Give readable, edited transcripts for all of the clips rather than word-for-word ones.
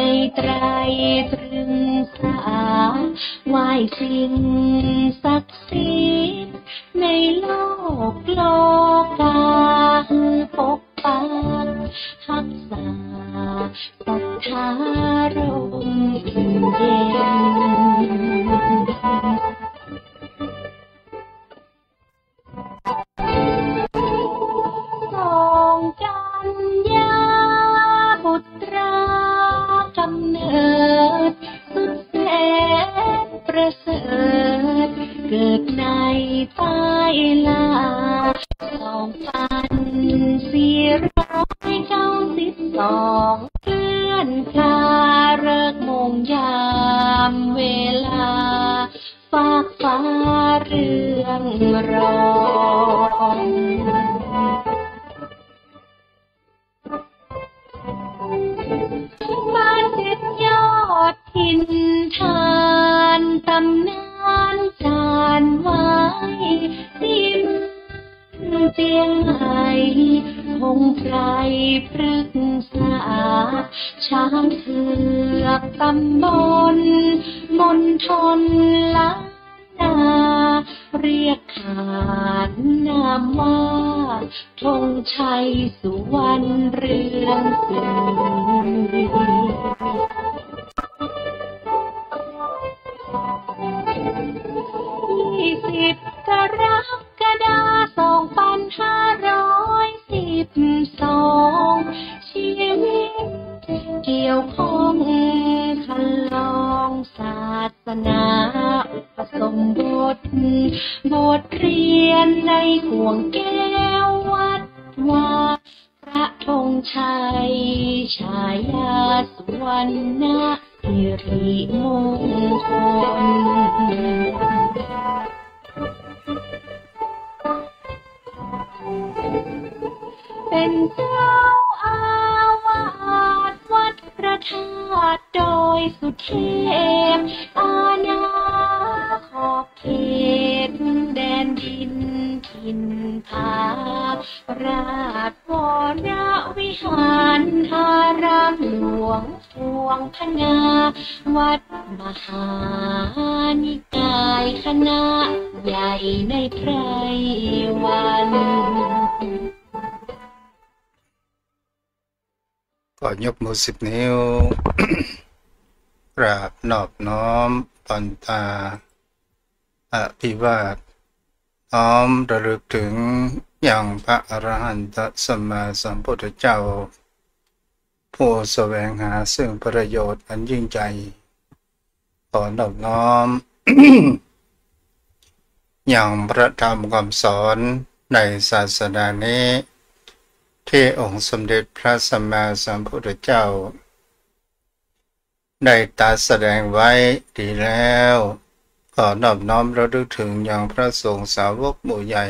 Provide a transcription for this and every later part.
ในไตรตรึงสาไหว้สิ่งศักดิ์สิทธิ์ในโลกโลกาปกปักรักษาศรัทธาร่มเย็นกันยาบุตรากำเนิดสุดแสนประเสริฐเกิดในใต้ลา2492เลื่อนคลาเลิกมงยามเวลาฝากฟ้าเรื่องรองบ้านเจ็ดยอดถิ่นฐานตำนานจานไว้ที่เมืองเจียงใหม่พงไพรพฤกษาช้างเผือกตำบลมณฑลล้านนาเรียกขานนามว่าธงชัยสุวรรณเรืองศรี20 กรกฎาคม 2512ชีวิตเกี่ยวข้องคันลองศาสนาผสมบทเรียนในห่วงแก้ววัดวาพระธงชัยฉายาสุวรรณสิริมงคลเป็นเจ้าอาวาสวัดพระธาตุโดยสุเทพอาณาขอบเขตแดนดินถิ่นผาราชวรวิหารอารามหลวงพวงพนาวัดมหานิกายคณะใหญ่ในไพรวันก็ยกมือ10 นิ้ว กราบนอบน้อมปอนตาอภิวาทน้อมระลึกถึงอย่างพระอรหันตสัมมาสัมพุทธเจ้าผู้แสวงหาซึ่งประโยชน์อันยิ่งใหญ่ขอนอบน้อม อย่างพระธรรมคำสอนในศาสนานี้ที่องค์สมเด็จพระสัมมาสัมพุทธเจ้าได้ตรัสแสดงไว้ดีแล้วขอนอบน้อมระลึกถึงอย่างพระสงฆ์สาวกหมู่ใหญ่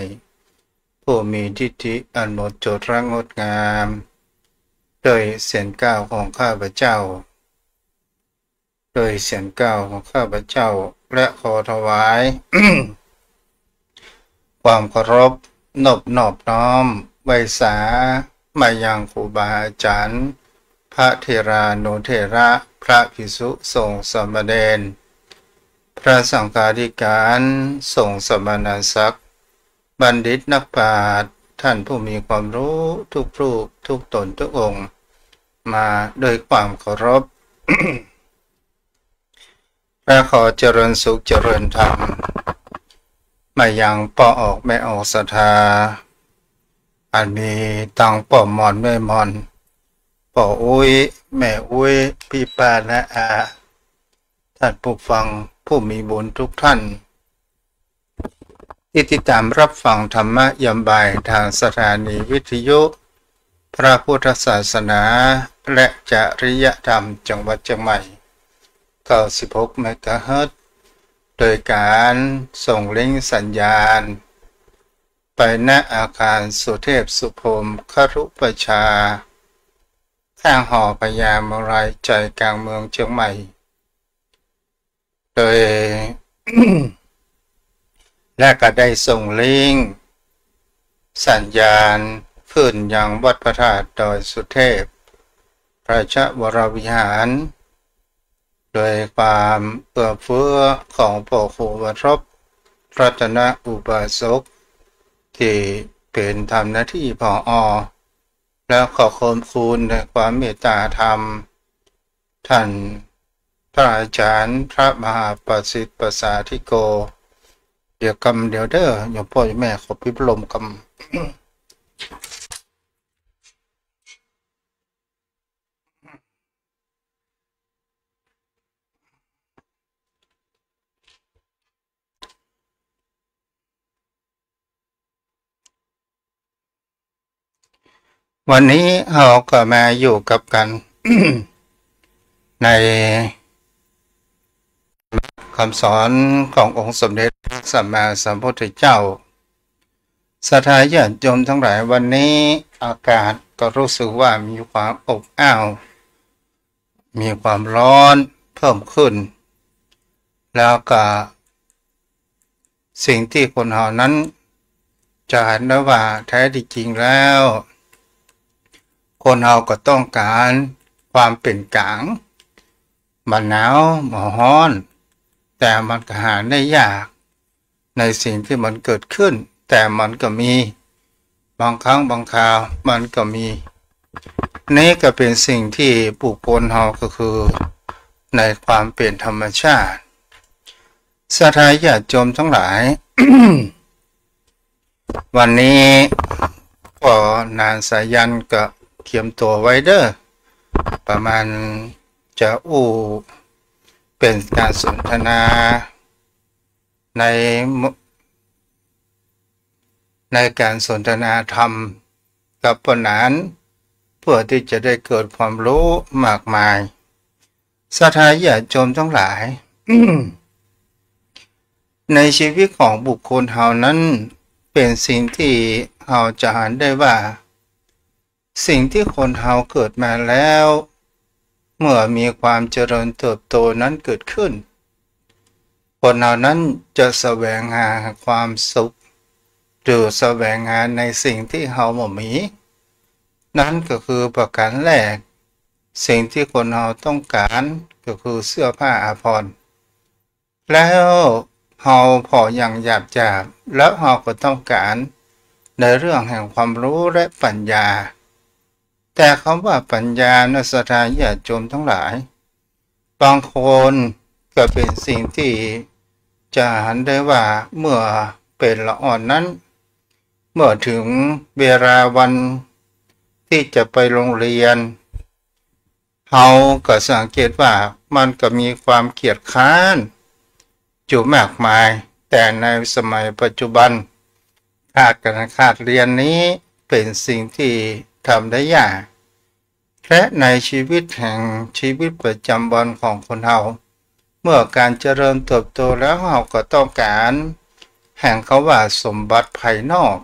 ผู้มีทิฏฐิอันหมดจดงดงามโดยเสียงก้าวของข้าพเจ้าและขอถวาย ความเคารพนอบน้อมไว้สามายังครูบาอาจารย์พระเถรานุเถระพระภิกษุสงฆ์สามเณรพระสังฆาธิการสงฆ์สมณศักดิ์บัณฑิตนักปราชญ์ท่านผู้มีความรู้ทุกรูปทุกตนทุกองค์มาโดยความเคารพ และขอเจริญสุขเจริญธรรมมายังป่อออกแม่ออกศรัทธาอันมีตังป่อมอนแม่มอนป่ออุ้ยแม่อุ้ยพี่ป้าและอาท่านผู้ฟังผู้มีบุญทุกท่านที่ติดตามรับฟังธรรมะยามบ่ายทางสถานีวิทยุพระพุทธศาสนาและจริยธรรมจังหวัดเชียงใหม่96 เมกะเฮิรตซ์โดยการส่งลิงก์สัญญาณไปณอาคารสุเทพสุพรมครุประชาข้างหอพญามรายใจกลางเมืองเชียงใหม่โดย และก็ได้ส่งลิงก์สัญญาณขึ้นยังวัดพระธาตุดอยสุเทพราชวรวิหาร โดยความเอื้อเฟื้อของพ่อครูวรบรัตนอุบาสกที่เป็นทำหน้าที่ผอ.และขอขอบคุณในความเมตตาธรรมท่านพระอาจารย์พระมหาประสิทธิ์ประสาธิโกเดี๋ยวเดี๋ยวเด้อโยมพ่อโยมแม่ขอพิบลมกำ วันนี้เราก็มาอยู่กับกัน ในคำสอนขององค์สมเด็จพระสัมมาสัมพุทธเจ้าศรัทธาญาติโยมทั้งหลายวันนี้อากาศก็รู้สึกว่ามีความอบอ้าวมีความร้อนเพิ่มขึ้นแล้วก็สิ่งที่คนเรานั้นจะเห็นได้ว่าแท้ที่จริงแล้วคนเราก็ต้องการความเป็นกลางมันหนาวมันร้อนแต่มันก็หาได้ยากในสิ่งที่มันเกิดขึ้นแต่มันก็มีบางครั้งบางคราวมันก็มีนี่ก็เป็นสิ่งที่บุคคลเราก็คือในความเป็นธรรมชาติศรัทธาญาติโยมทั้งหลาย วันนี้ก็นานสายันก็เขียมตัวไว้เด้อประมาณจะเป็นการสนทนาในการสนทนาธรรมกับปนานเพื่อที่จะได้เกิดความรู้มากมายศรัทธาญาติโยมทั้งหลาย ในชีวิตของบุคคลเฮานั้นเป็นสิ่งที่เฮาจะเห็นได้ว่าสิ่งที่คนเฮาเกิดมาแล้วเมื่อมีความเจริญเติบโตนั้นเกิดขึ้นคนเฮานั้นจะแสวงหาความสุขหรือแสวงหาในสิ่งที่เฮาบ่มีนั่นก็คือประการแรกสิ่งที่คนเฮาต้องการก็คือเสื้อผ้าอาภรณ์แล้วเฮาพออย่างหยาบๆแล้วเฮาก็ต้องการในเรื่องแห่งความรู้และปัญญาแต่คำว่าปัญญาในศรัทธาญาติโยมทั้งหลายบางคนก็เป็นสิ่งที่จะเห็นได้ว่าเมื่อเป็นละอ่อนนั้นเมื่อถึงเวลาวันที่จะไปโรงเรียนเฮาก็สังเกตว่ามันก็มีความเกียจคร้านอยู่มากมายแต่ในสมัยปัจจุบันขาดเรียนนี้เป็นสิ่งที่ทำได้ยากและในชีวิตประจำวันของคนเฮาเมื่อการเจริญเติบโตแล้วเฮาก็ต้องการแห่งเขาว่าสมบัติภายนอก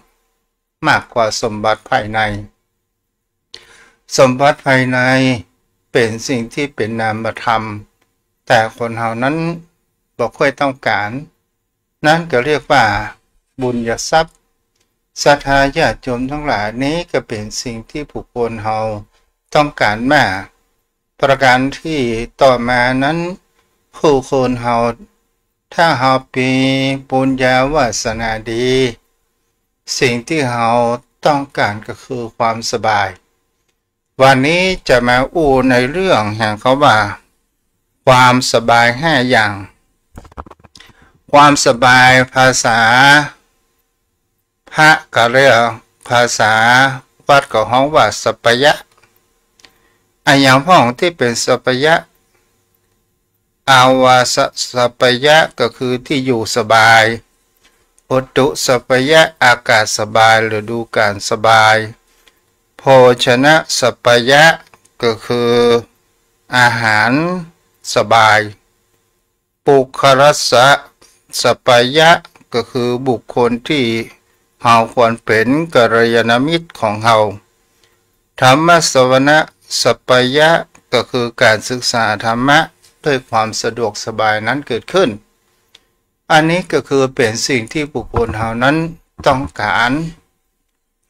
มากกว่าสมบัติภายในสมบัติภายในเป็นสิ่งที่เป็นนามธรรมแต่คนเฮานั้นบ่ค่อยต้องการนั่นก็เรียกว่าบุญญทรัพย์ศรัทธาญาติโยมทั้งหลายนี้ก็เป็นสิ่งที่บุคคลเฮาต้องการมากประการที่ต่อมานั้นผู้คนเฮาถ้าเฮามีบุญญาวาสนาดีสิ่งที่เฮาต้องการก็คือความสบายวันนี้จะมาในเรื่องแห่งเขาว่าความสบาย5อย่างความสบายภาษาพระก็เรียกภาษาวัดก็ฮ้องว่าสัพยะอย่างพ้องที่เป็นสัพยะอาวาสสัพยะก็คือที่อยู่สบายอุตุสัพยะอากาศสบายฤดูกาลสบายโภชนะสัพยะก็คืออาหารสบายปุครัสสะสัพยะก็คือบุคคลที่เฮาควรเป็นกัลยาณมิตรของเฮาธรรมสวนะสัพยะก็คือการศึกษาธรรมะด้วยความสะดวกสบายนั้นเกิดขึ้นอันนี้ก็คือเป็นสิ่งที่บุคคลเฮานั้นต้องการ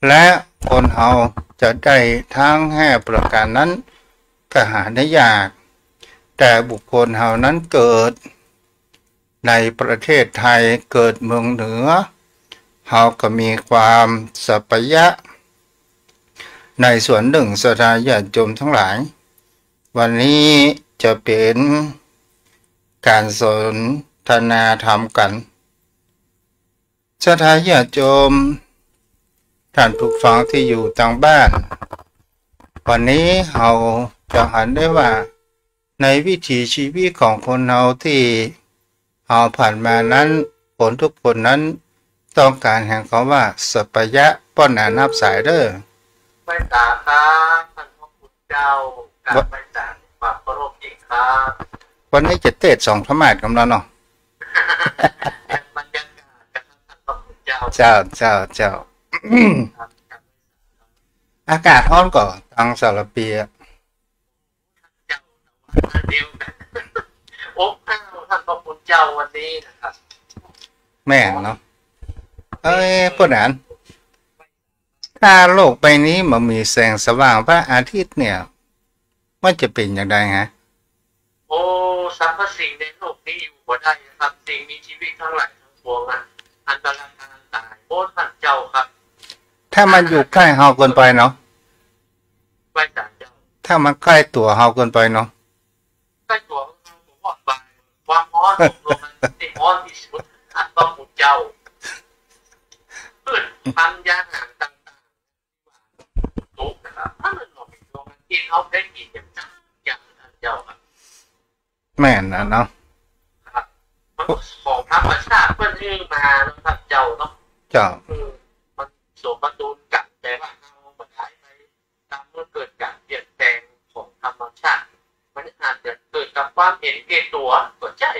และคนเฮาจะได้ทั้ง5ประการนั้นก็หาได้ยาก แต่บุคคลเฮานั้นเกิดในประเทศไทยเกิดเมืองเหนือเฮาก็มีความสัพยะในส่วนหนึ่งศรัทธาญาติโยมทั้งหลายวันนี้จะเป็นการสนทนาธรรมกันศรัทธาญาติโยมท่านผู้ฟังที่อยู่ทางบ้านวันนี้เราจะเห็นได้ว่าในวิถีชีวิตของคนเราที่เราผ่านมานั้นคนทุกคนนั้นต้องการแห่งคำว่าสัพพยะป้อนหนานับสายเด้อไม่ตาครับท่านพระคุณเจ้าการไปจากฝากพระโลกอีกครับวันนี้จะเทศสองธรรมะกับเราเนาะบรรยากาศกับท่านพระคุณเจ้าเจ้าอากาศร้อนก่อนทางสารปีเจ้าเดียวกันโอ้ท่านพระคุณเจ้าวันนี้นะครับแม่เนาะพวกนั้นถ้าโลกใบนี้มันมีแสงสว่างพระอาทิตย์เนี่ยมันจะเป็นอย่างไรฮะโอ้สรรพสิ่งในโลกนี้อยู่บ่ได้ครับสิ่งมีชีวิตทั้งหลายทั้งปวงอันตรายตายโอ้ท่านเจ้าครับถ้ามันอยู่ใกล้เฮาเกินไปเนาะไม่จ่าเจ้าถ้ามันใกล้ตัวเฮาเกินไปเนาะใกล้ตัวผมว่าไปความร้อนลงมันที่ร้อนที่สุดท่านพระคุณเจ้าพันยาหางต่างๆตุกนะครับถ้ามันหลอกลงกินเอาได้กินอย่างนั้นอย่างท่านเจ้าครับแม่นนะเนาะครับมันของธรรมชาติเพื่อนที่มาท่านเจ้าเนาะมันสมดุลกันแต่ว่าเราบัดไปตามเมื่อเกิดการเปลี่ยนแปลงของธรรมชาติมันอาจจะเกิดกับความเห็นแก่ตัวก็ใช่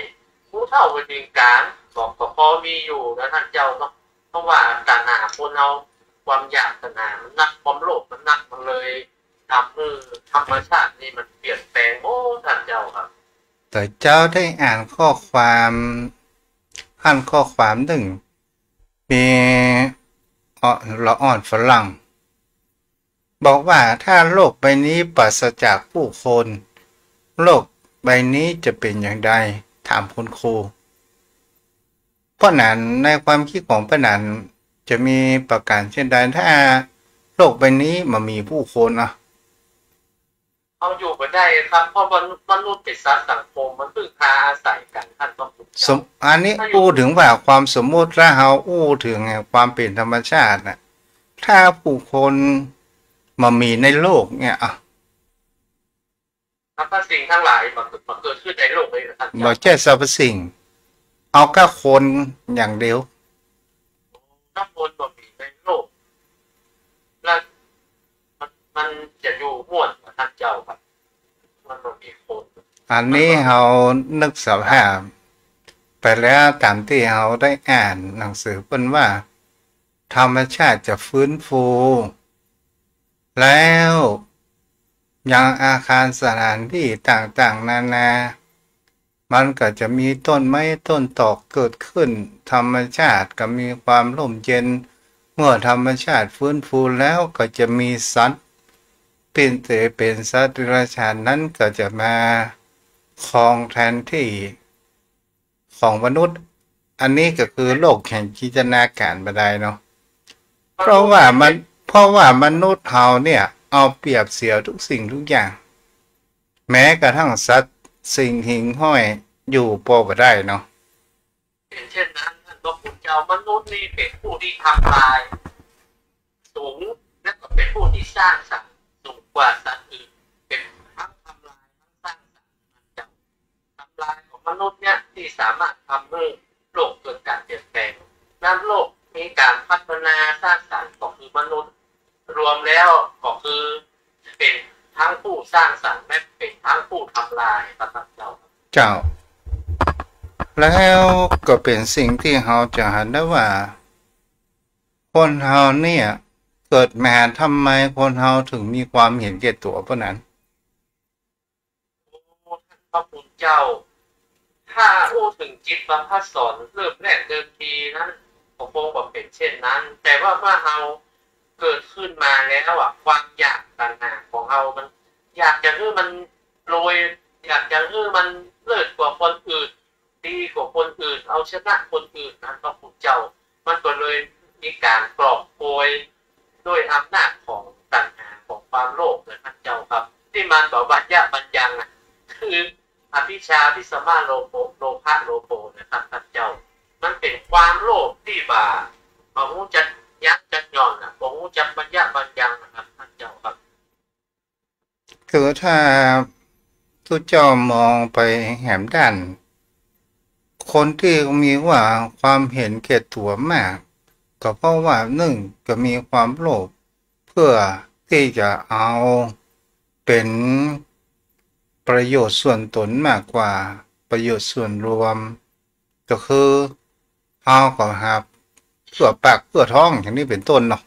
ผู้เฒ่าวันหนึ่งการบอกก็พอมีอยู่นะท่านเจ้าเนาะเพราะว่าตาหนาคนเราความอยากตาหนามันนักความโลภมันนักมันเลยทำให้ธรรมชาตินี่มันเปลี่ยนแปลงโอ้ท่านเจ้าครับแต่เจ้าได้อ่านข้อความข้อความหนึ่งมีละอ่อนฝรั่งบอกว่าถ้าโลกใบนี้ปราศจากผู้คนโลกใบนี้จะเป็นอย่างไรถามคุณครูเพราะนั้นในความคิดของพระนันจะมีประการเช่นใดถ้าโลกใบนี้มันมีผู้คนเอาอยู่ไปได้ครับเพราะมนุษย์เป็นสัตว์สังคมมันพึ่งพาอาศัยกันท่านต้องอันนี้อู้ถึงว่าความสมมติแล้วเราอู้ถึงความเป็นธรรมชาตินะถ้าผู้คนมามีในโลกเนี่ยสรรพสิ่งทั้งหลายมันเกิดขึ้นในโลกเลยท่านบอกแค่สรรพสิ่งเอาแค่คนอย่างเดียวถ้าคนมันมีในโลกแล้วมันจะอยู่ม่วนท่านเจ้าครับมันมีคนอันนี้เรานึกสภาพไปแล้วตามที่เราได้อ่านหนังสือเพิ่นว่าธรรมชาติจะฟื้นฟูแล้วยังอาคารสถานที่ต่างๆนานามันก็จะมีต้นไม้ต้นตอกเกิดขึ้นธรรมชาติก็มีความร่มเย็นเมื่อธรรมชาติฟื้นฟูแล้วก็จะมีสัตว์เป็นสัตว์เดรัจฉานนั้นก็จะมาครองแทนที่ของมนุษย์อันนี้ก็คือโลกแห่งจินตนาการบันไดเนาะเพราะว่ามนุษย์เราเนี่ยเอาเปรียบเสียทุกสิ่งทุกอย่างแม้กระทั่งสัตว์สิ่งหิ่งห้อยอยู่พอบ่ได้เนาะเช่นนั้นท่านพระคุณเจ้ามนุษย์นี่เป็นผู้ที่ทำลายสูงและก็เป็นผู้ที่สร้างสรรค์สูงกว่าสัตว์อื่นเป็นทั้งทำลายทั้งสร้างสรรค์เจ้าทำลายของมนุษย์เนี่ยที่สามารถทำให้โลกเกิดการเปลี่ยนแปลงนั้นโลกมีการพัฒนาสร้างสรรค์ก็คือมนุษย์รวมแล้วก็คือเป็นทั้งผู้สร้างสรรค์และเป็นทั้งผู้ทำลายพระเจ้าแล้วก็เป็นสิ่งที่เราจะเห็นได้ว่าคนเราเนี่ยเกิดมาทำไมคนเราถึงมีความเห็นแก่ตัวเพราะนั้นท่านพระคุณเจ้าถ้าอู้ถึงจิตประภัสสรเริ่มแรกเดิมทีนั้นผมคงบอกเป็นเช่นนั้นแต่ว่าเมื่อเราเกิดขึ้นมาแล้วความอยากตัณหาของเรามันอยากจะให้มันโรย อยากจะมันเลิศกว่าคนอื่นดีกว่าคนอื่นเอาชนะคนอื่นนะพระพุทธเจ้ามันก็เลยมีการกอบโกยด้วยอำนาจของตัณหาของความโลภนะท่านเจ้าครับที่มันบอกวัฏยะบัญญังคืออภิชาพิสมาโลภโลภะโลโภนะครับท่านเจ้ามันเป็นความโลภที่บ่าบ่ฮู้จักยักจักย่อนนะบ่ฮู้จักวัฏยะบัญญังนะครับท่านเจ้าครับคือถ้าทุกเจ้ามองไปแหมด้านคนที่มีว่าความเห็นแก่ตัวมากก็เพราะว่าหนึ่งก็มีความโลภเพื่อที่จะเอาเป็นประโยชน์ส่วนตนมากกว่าประโยชน์ส่วนรวมก็คือเอาก็ครับเพื่อปากเพื่อท้องอย่างนี้เป็นต้นเนาะ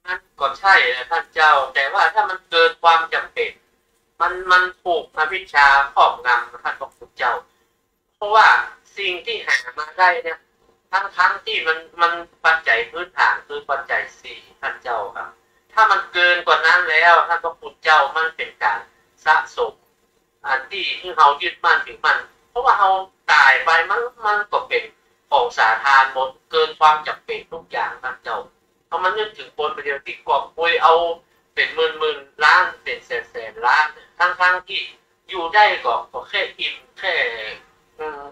นั่นก็ใช่นะท่านเจ้าแต่ว่าถ้ามันเกินความจำเป็นมันถูกอภิชาครอบงำนะท่านพระพุทธเจ้าเพราะว่าสิ่งที่หามาได้เนี่ยทั้งที่มันปัจจัยพื้นฐานคือปัจจัยสี่ท่านเจ้าครับถ้ามันเกินกว่านั้นแล้วท่านพระพุทธเจ้ามันเป็นการสะสมอันที่เรายึดมั่นถือมันเพราะว่าเราตายไปมันก็เป็นของสาทานหมดเกินความจำเป็นทุกอย่างท่านเจ้าเพราะมันนึกถึงคนประเดียวที่กอบโกยเอาเป็นหมื่นล้านเป็นแสนล้านทั้งที่อยู่ได้ก็แค่อิ่มแค่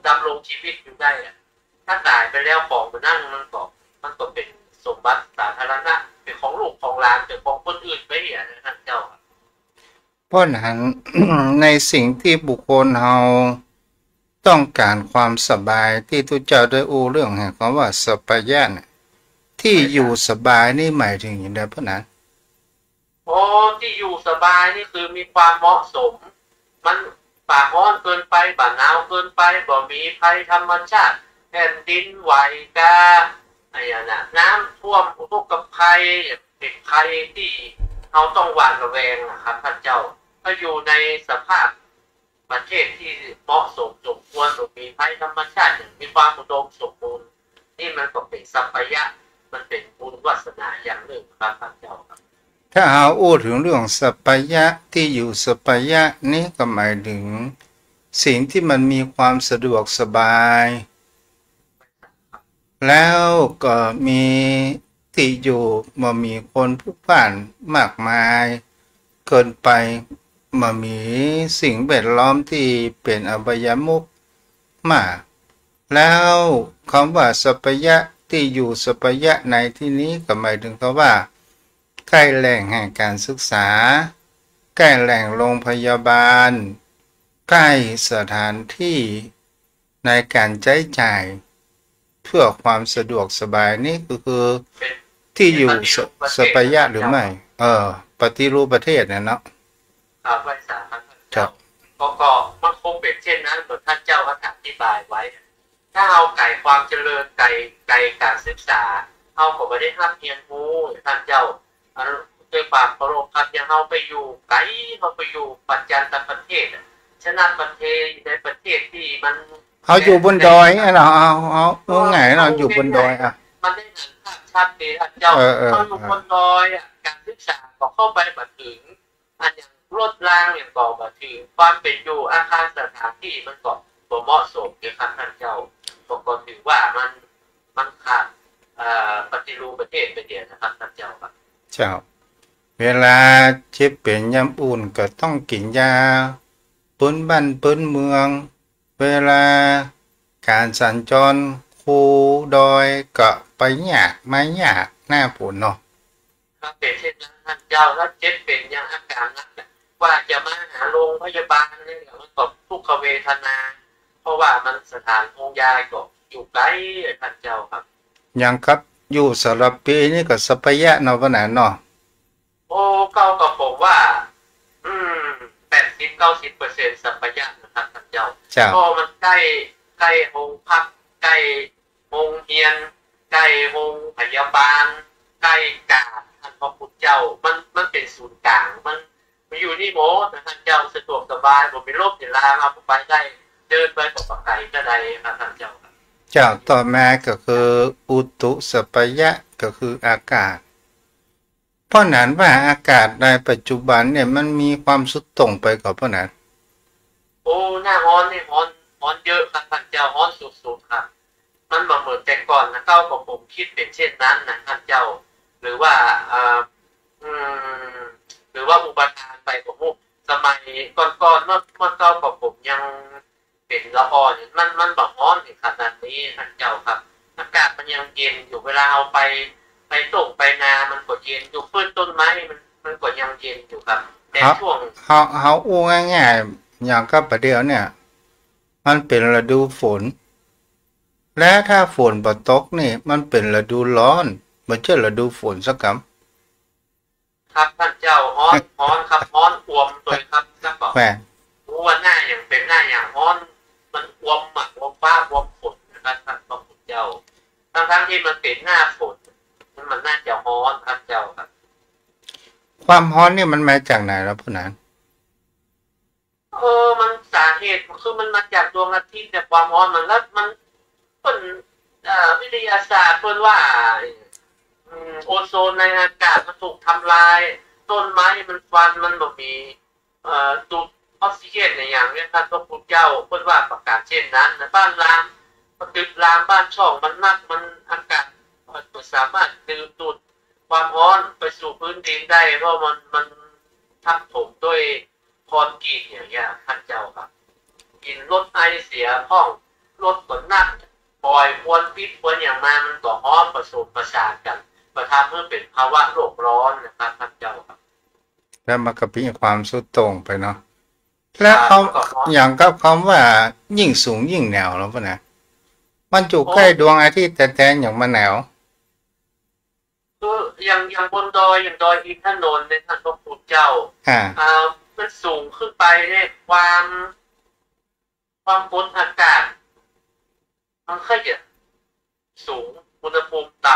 ดำรงชีวิตอยู่ได้ถ้าตายไปแล้วของมันนั่นมันก็เป็นสมบัติสาธารณะเป็นของลูกของหลานเป็นของคนอื่นไปอย่างนั้นท่านเจ้าเพราะนั้น ในสิ่งที่บุคคลเราต้องการความสบายที่ทุกเจ้าได้อู้เรื่องแห่งคำว่าสัพพยะที่อยู่สบายนี่หมายถึงอย่างไรเพราะนั้นที่อยู่สบายนี่คือมีความเหมาะสมมันป่าร้อนเกินไปป่าหนาวเกินไปบ่มีภัยธรรมชาติแผ่นดินไหวกาอะไรนะน้ำท่วมอุทกภัยเป็นภัยที่เราต้องหวาดระแวงนะครับท่านเจ้าถ้าอยู่ในสภาพประเทศที่เหมาะสมสมควรมีภัยธรรมชาติมีความอุดมสมบูรณ์นี่มันก็เป็นสัพพยะมันเป็นบุญวาสนาอย่างหนึ่งครับท่านเจ้าครับถ้าเอาอู้ถึงเรื่องสัพพยะที่อยู่สัพพยะนี้ก็หมายถึงสิ่งที่มันมีความสะดวกสบายแล้วก็มีที่อยู่มามีคนพลุกพล่านมากมายเกินไปมามีสิ่งแวดล้อมที่เป็นอบายมุขมากแล้วคำว่าสัพพยะที่อยู่สัพพยะในที่นี้ก็หมายถึงคำว่าใกล้แหล่งแห่งการศึกษาใกล้แหล่งโรงพยาบาลใกล้สถานที่ในการใช้จ่ายเพื่อความสะดวกสบายนี่ก็คือที่อยู่สัพพยะหรือไม่ปฏิรูปประเทศเนี่ยเนาะครับไว้สาครับครับก็มันคงเป็นเช่นนั้นเหมือนท่านเจ้าอธิบายไว้ถ้าเอาไก่ความเจริญไก่การศึกษาเอาก็ไม่ได้ห้ามเพียนหูท่านเจ้าด้วยความเคารพครับยังเอาไปอยู่ไกลเอาไปอยู่ปัจจันตประเทศชนะประเทศในประเทศที่มันเขาอยู่บนดอยเราเอาไงเราอยู่บนดอยมันได้เห็นภาพชัดเจนท่านเจ้าเขาอยู่บนดอยการศึกษาก็เข้าไปมาถึงอันอย่างรถรางอย่างก็มาถึงความเป็นอยู่อาคารสถานที่มันก็บ่เหมาะสมนะครับท่านเจ้าก็ถือว่ามันขาดปฏิรูปประเทศไปเดียวนะครับท่านเจ้าครับเจ้าเวลาเจ็บเป็นยำอุ่นก็ต้องกินยาปืนบ้านปืนเมืองเวลาการสัญจรคูดอยก็ไปยากไม่ยากหน้าฝนเนาะถ้าเป็นเช่นนั้นท่านเจ้าถ้าเจ็บเป็นอย่างอาการนั้นว่าจะมาหาโรงพยาบาลนี่มันก็ทุกขเวทนาเพราะว่ามันสถานโรงยาก็อยู่ไกลท่านเจ้าครับอย่างครับอยู่สระปีนี่ก็สัพพยะเนาะขนาดเนาะเก้ากับผมว่า80-90%สัพพยะนะครับท่านเจ้าก็มันใกล้โรงพักใกล้โรงเรียนใกล้โรงพยาบาลใกล้กาดท่านพระพุทธเจ้ามันเป็นศูนย์กลางมันอยู่นี่โมท่านเจ้าสะดวกสบายผมเป็นโรคเวลามาไปได้เดินไปกับไก่ก็ได้ครับท่านเจ้าต่อมาก็คืออุตุสัพพยะก็คืออากาศเพราะนั้นว่าอากาศในปัจจุบันเนี่ยมันมีความสุดโต่งไปกับเพราะนั้น โอ้หน้าฮ้อนนี่ฮ้อนเยอะครับท่านเจ้าฮ้อนสุดๆครับมันบ่เหมือนแต่ก่อนนะเก้ากับผมคิดเป็นเช่นนั้นนะท่านเจ้าหรือว่าอืมหรือว่าอุปทานไปผมสมัยก่อนๆเมื่อเก้ากับผมยังเป็นละออนมันบ่ฮ้อนถึงขนาดนี้ท่านเจ้าครับอากาศมันยังเย็นอยู่เวลาเอาไปส่งไปนามันก็เย็นอยู่พืชต้นไม้มันก็ยังเย็นอยู่ครับแต่ช่วงเขาอู้ง่ายๆอย่างก็ประเดี๋ยวเนี่ยมันเป็นฤดูฝนและถ้าฝนบ่ตกนี่มันเป็นฤดูร้อนบ่ใช่ฤดูฝนสักคำครับท่านเจ้าฮ้อนครับฮ้อนอวมตัวครับแล้วก็แหมว่าหน้าอย่างเป็นหน้าอย่างฮ้อนมันอวมอ่ะอวมฟ้าอวมฝนนะครับท่านเจ้าทั้งที่มันเป็นหน้าฝนมันน่าจะฮ้อนท่านเจ้าครับความร้อนนี่มันมาจากไหนแล้วพ่อนั้นมันสาเหตุคือมันมาจากดวงอาทิตย์แต่ความร้อนมันแล้วมันเป็นวิทยาศาสตร์เพิ่นว่าโอโซนในอากาศมันถูกทำลายต้นไม้มันฟันมันบ่มีดูดออกซิเจนในอย่างนี้ท่านพระพุทธเจ้าเพิ่นว่าประกาศเช่นนั้นนะบ้านรามตึกรามบ้านช่องมันนักมันอากาศสามารถดูดความร้อนไปสู่พื้นดินได้เพราะมันทับถมด้วยคอนกรีตอย่างเงี้ยท่านเจ้าครับกินลดไอเสียห้องลดผลนักปล่อยควนพิษควนอย่างมามันก็ฮ้อนผสมประสานกันประทำให้เป็นภาวะโลกร้อนนะครับท่านเจ้าครับแล้วมันก็มีความสุดโต่งไปเนาะแล้วเขาอย่างกับคำว่ายิ่งสูงยิ่งหนาวแล้วป่ะนะมันอยู่ใกล้ดวงอาทิตย์แต่อย่างมันหนาวอย่างบนดอยอย่างดอยอินทนนท์ในท่านพระพุทธเจ้ามันสูงขึ้นไปเนี่ยความกดอากาศมันค่อยจะสูงอุณหภูมิต่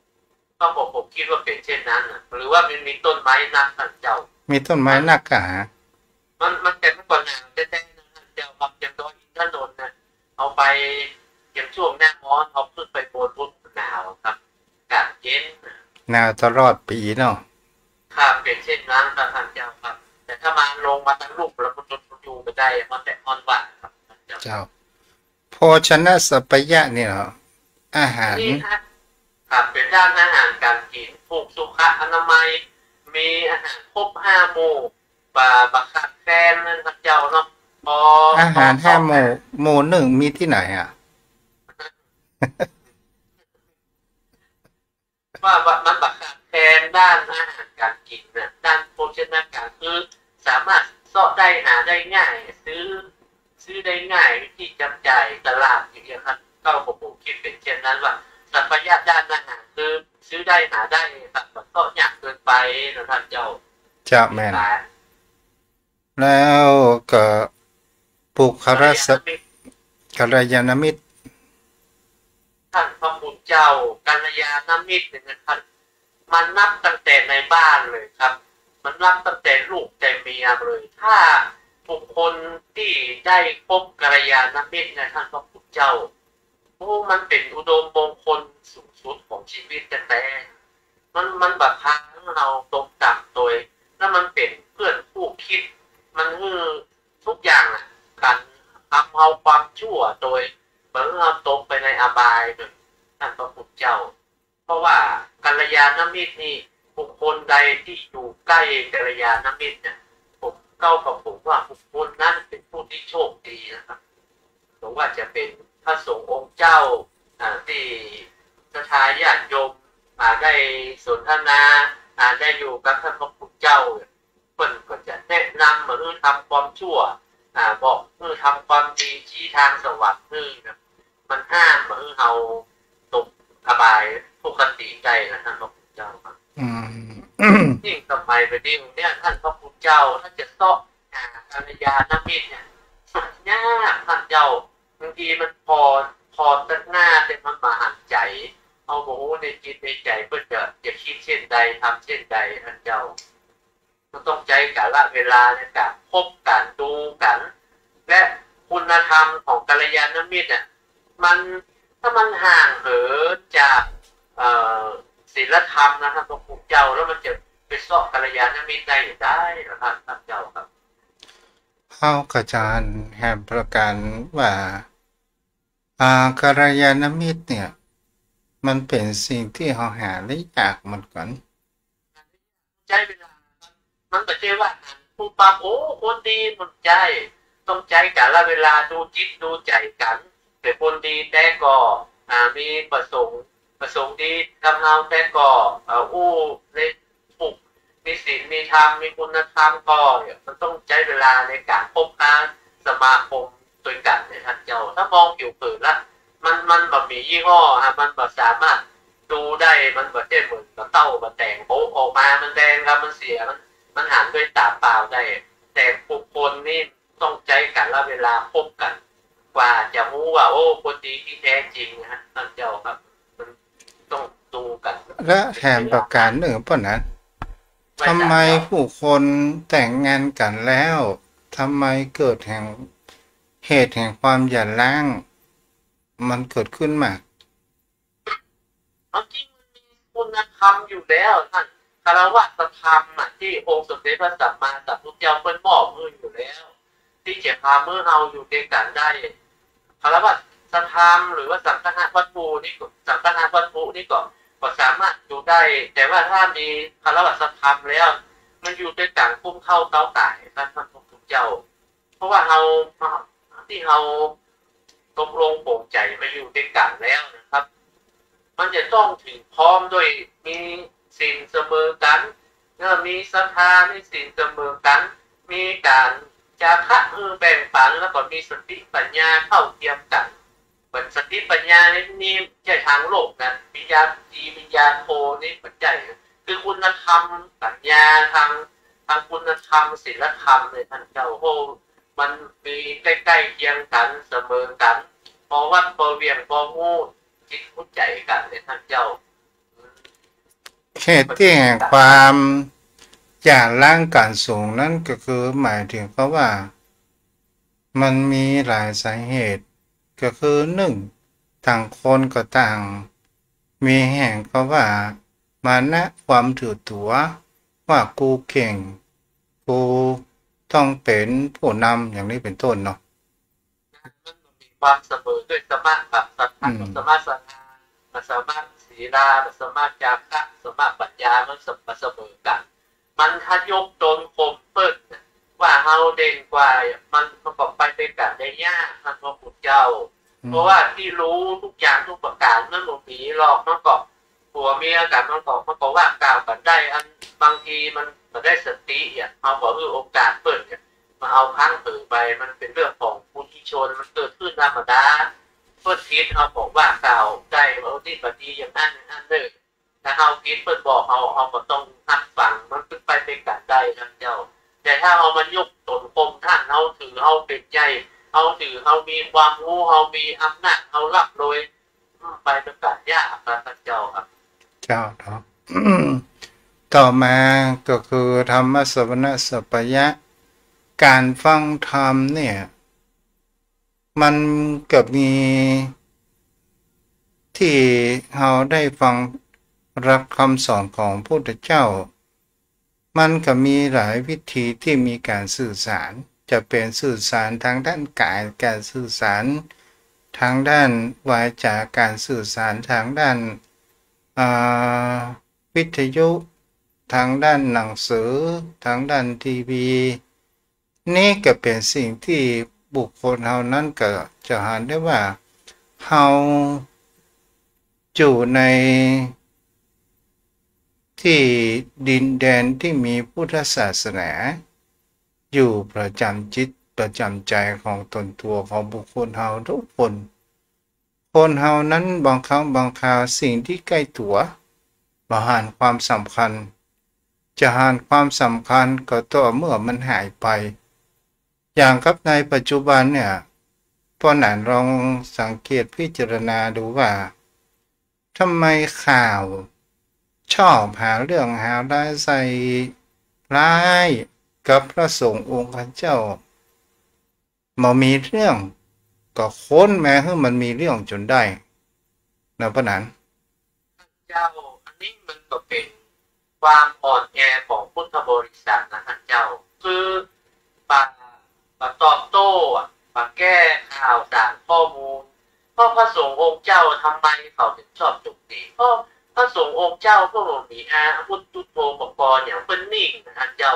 ำต้องบอกผมคิดว่าเป็นเช่นนั้นนะหรือว่ามันมีต้นไม้นักท่านเจ้ามีต้นไม้นักกะมันแต่เมื่อก่อนหนาวแต่นะท่านเจ้าครับอย่างดอยอินทนนท์นะเอาไปอย่างช่วงหน้าร้อนเอาขึ้นไปบนรุ่นหนาวครับอากาศเย็นหนาวตลอดปีเนาะครับเป็นเช่นนั้นครับท่านเจ้าครับแต่ถ้ามาลงมาตั้งลูกแล้วมันอยู่ไปได้มันแต่อ่อนหวานครับเจ้าโภชนะสัพยะนี่เหรออาหารครับเป็นด้านอาหารการกินถูกสุขอนามัยมีอาหารครบ5 หมู่บะขาดแคลนนั่นครับเจ้าเนาะอาหาร5 หมู่1มีที่ไหนอ่ะว่ามันบะขาดแคลนด้านอาหารการกินนะด้านโภชนาการคือสามารถเสาะได้หาได้ง่ายซื้อได้ง่ายที่จำจ่ายตลาดอย่างเงี้ยครับก็ผมคิดเป็นเช่นนั้นว่าสัพยะด้านอาหารคือซื้อได้หาได้ครับก็ยากเกินไปนะท่านเจ้าแม่นแล้วก็ปุครสกัลยาณมิตรท่านพระพุทธเจ้ากัลยาณมิตรเนี่ยท่านมันนับตั้งแต่ในบ้านเลยครับมันนับตั้งแต่ลูกแต่เมียเลยถ้าบุคคลที่ได้พบกัลยาณมิตรเนี่ยท่านพระพุทธเจ้ามันเป็นอุดมมงคลสูงสุดของชีวิตแต่มันแบบพาเราตกต่ำโดยแล้วมันเป็นเพื่อนคู่คิดมันทุกอย่างอ่ะการทำเอาความชั่วโดยเหมือนเราตกไปในอบายโดยท่านพระพุทธเจ้าเพราะว่ากัลยาณมิตรนี่บุคคลใดที่อยู่ใกล้กัลยาณมิตรเนี่ยผมเข้ากับผมว่าบุคคลนั้นเป็นผู้ที่โชคดีนะครับหรือว่าจะเป็นพระสงฆ์องค์เจ้าที่ศรัทธาญาติโยมได้สนทนาได้อยู่กับท่านพระพุทธเจ้าเพิ่นก็จะแนะนำเหมือนทำความชั่วบอกทำความดีชี้ทางสวัสดิ์มันห้ามเหมือนเราตกอบายปกติใจนะท่านพระพุทธเจ้าครับยิ่งสมัยไปดีเนี่ยท่านพระพุทธเจ้าท่านจะเสาะกัลยาณมิตรเนี่ยยากท่านเจ้าบางทีมันพอตั้งหน้าแต่มันมาหันใจเอาโมในจิตในใจเพื่อจะคิดเช่นใดทำเช่นใดท่านเจ้ามันต้องใจกาลเวลาในการพบกันดูกันและคุณธรรมของกัลยาณมิตรเนี่ยมันถ้ามันห่างเหินจากศีลธรรมนะครับพระพุทธเจ้าแล้วมันจะไปเสาะกัลยาณมิตรได้หรือครับท่านเจ้าครับ เฮากระจารแห่งประกันว่ากัลยาณมิตรเนี่ยมันเป็นสิ่งที่เราหาได้ยากเหมือนกันใช้เวลามันก็ใช่ว่าผู้ปั๊บโอ้คนดีมันใจต้องใจกันละเวลาดูจิตดูใจกันแต่คนดีแต่ก็มีประสงค์ดีทำเอาแต่ก็อู้ในปุกมีศีลมีธรรมมีคุณธรรมก็มันต้องใช้เวลาในการพบกันสมาคมตัวกันเนี่ยท่านเจ้าถ้ามองผิวเผินละมันแบบมียี่ห้อมันแบบสามารถดูได้มันแบบเช่นเหมือนกับเต้าแบบแต่งโป๊ออกมามันแดงครับมันเสียมันหันด้วยตาเปล่าได้แต่บุคคลนี่ต้องใจกันละเวลาพบกันกว่าจะรู้ว่าโอ้คนดีที่แท้จริงนะท่านเจ้าครับมันต้องดูกันและแถมประการหนึ่งเพราะนั้นทำไมผู้คนแต่งงานกันแล้วทำไมเกิดเหตุแห่งความหย่าร้างมันเกิดขึ้นมาจริงมันมีคุณธรรมอยู่แล้วท่านคารวะธรรมที่องค์สมเด็จพระสัมมาสัมพุทธเจ้าเป็นมอบมืออยู่แล้วที่จะพาเมื่อเราอยู่ด้วยกันได้คารวะธรรมหรือว่าสังฆนาวัตถุนี่สังฆนาวัตถุนี่ก็สามารถอยู่ได้แต่ว่าถ้ามีคารวะธรรมแล้วมันอยู่ด้วยกันคุ้มเข้าเต้าตายท่านพระพุทธเจ้าเพราะว่าเราที่เราตกลงโปร่งใจมาอยู่ด้วยกันแล้วนะครับมันจะต้องถึงพร้อมด้วยมีสิ่งเสมอกันมีศรัทธามีสิ่งเสมอกันมีการจาคะแบ่งปันแล้วก็มีสติปัญญาเข้าเทียมกันเหมือนสติปัญญานี่ใช่ทางโลกนะวิญญาณจีวิญญาณโทนี่ปัจจัยคือคุณธรรมปัญญาทางคุณธรรมศีลธรรมเลยท่านเจ้าโหมันมีใกล้ๆเคียงกันเสมอกันพอวัดพอเวียงพองูจิตหัวใจกันเลยท่านเจ้าเหตุที่แห่งความหย่าร้างกันสูงนั้นก็คือหมายถึงเพราะว่ามันมีหลายสาเหตุก็คือหนึ่งต่างคนก็ต่างมีแห่งเพราะว่ามานะความถือตัวว่ากูเก่งกูต้องเป็นผู้นำอย่างนี้เป็นต้นเนาะมันมีความเสมอด้วยสมาธิกับสัทธาสมาธิสมาธิศีลาสมาธิจาระสมาธิปัญญามันเสมอกันมันถ้ายกตนข่มเปิดว่าเฮาเด่นกว่ามันก็ไปเป็นกันได้ยากท่านพระพุทธเจ้าเพราะว่าที่รู้ทุกอย่างทุกประการนั่นหลวงผีหลอกมันก็ผัวเมียกันมันก็ว่ากล่าวกันได้อันบางทีมันได้สติเอาบอกโอกาสเปิดมาเอาพังถือไปมันเป็นเรื่องของผู้ที่ชนมันเกิดขึ้นธรรมดาเพื่อคิดเอาบอกว่ากล่าวได้ว่าที่ปฏิอย่างนั้นเด้อถ้าเอาคิดเพื่อบอกเอาก็ต้องหักฟังมันขึ้นไปเป็นกันได้นะเจ้าแต่ถ้าเอามันยกตนคมท่านเอาถือเอาเป็นใจเอาถือเอามีความรู้เอามีอำนาจเอารับโดยไปเป็นกันยากครับเจ้าครับเจ้าเนาะต่อมาก็คือธรรมสวนาสัพยะการฟังธรรมเนี่ยมันก็มีที่เราได้ฟังรับคำสอนของพระพุทธเจ้ามันก็มีหลายวิธีที่มีการสื่อสารจะเป็นสื่อสารทางด้านกายการสื่อสารทางด้านวาจาการสื่อสารทางด้านวิทยุทางด้านหนังสือทางด้านทีวีนี่ก็เป็นสิ่งที่บุคคลเฮานั้นก็จะเห็นได้ว่าเฮาอยู่ในที่ดินแดนที่มีพุทธศาสนาอยู่ประจำจิตประจำใจของตนตัวของบุคคลเฮาทุกคนคนเฮานั้นบางครั้งบางคราวสิ่งที่ใกล้ตัวบ่หานความสำคัญจะหานความสำคัญก็ต่อเมื่อมันหายไปอย่างกับในปัจจุบันเนี่ยพอหนานลองสังเกตพิจารณาดูว่าทำไมข่าวชอบหาเรื่องหาได้ใส่ร้ายกับพระสงฆ์องค์พระเจ้ามามีเรื่องก็ค้นแม้ให้มันมีเรื่องจนได้นะพระนั้นเจ้าอันนี้มันก็เป็นความอ่อนแอของพุทธบริษัทนะท่านเจ้าคือ มาตอบโต้มาแก้ข่าวสารข้อมูลเพราะพระสงฆ์องค์เจ้าทำไมเขาถึงชอบจุกตีเพราะพระสงฆ์องค์เจ้าพวกมีอาวุธตุโตปกรณ์อย่างเป็นนิ่งนะเจ้า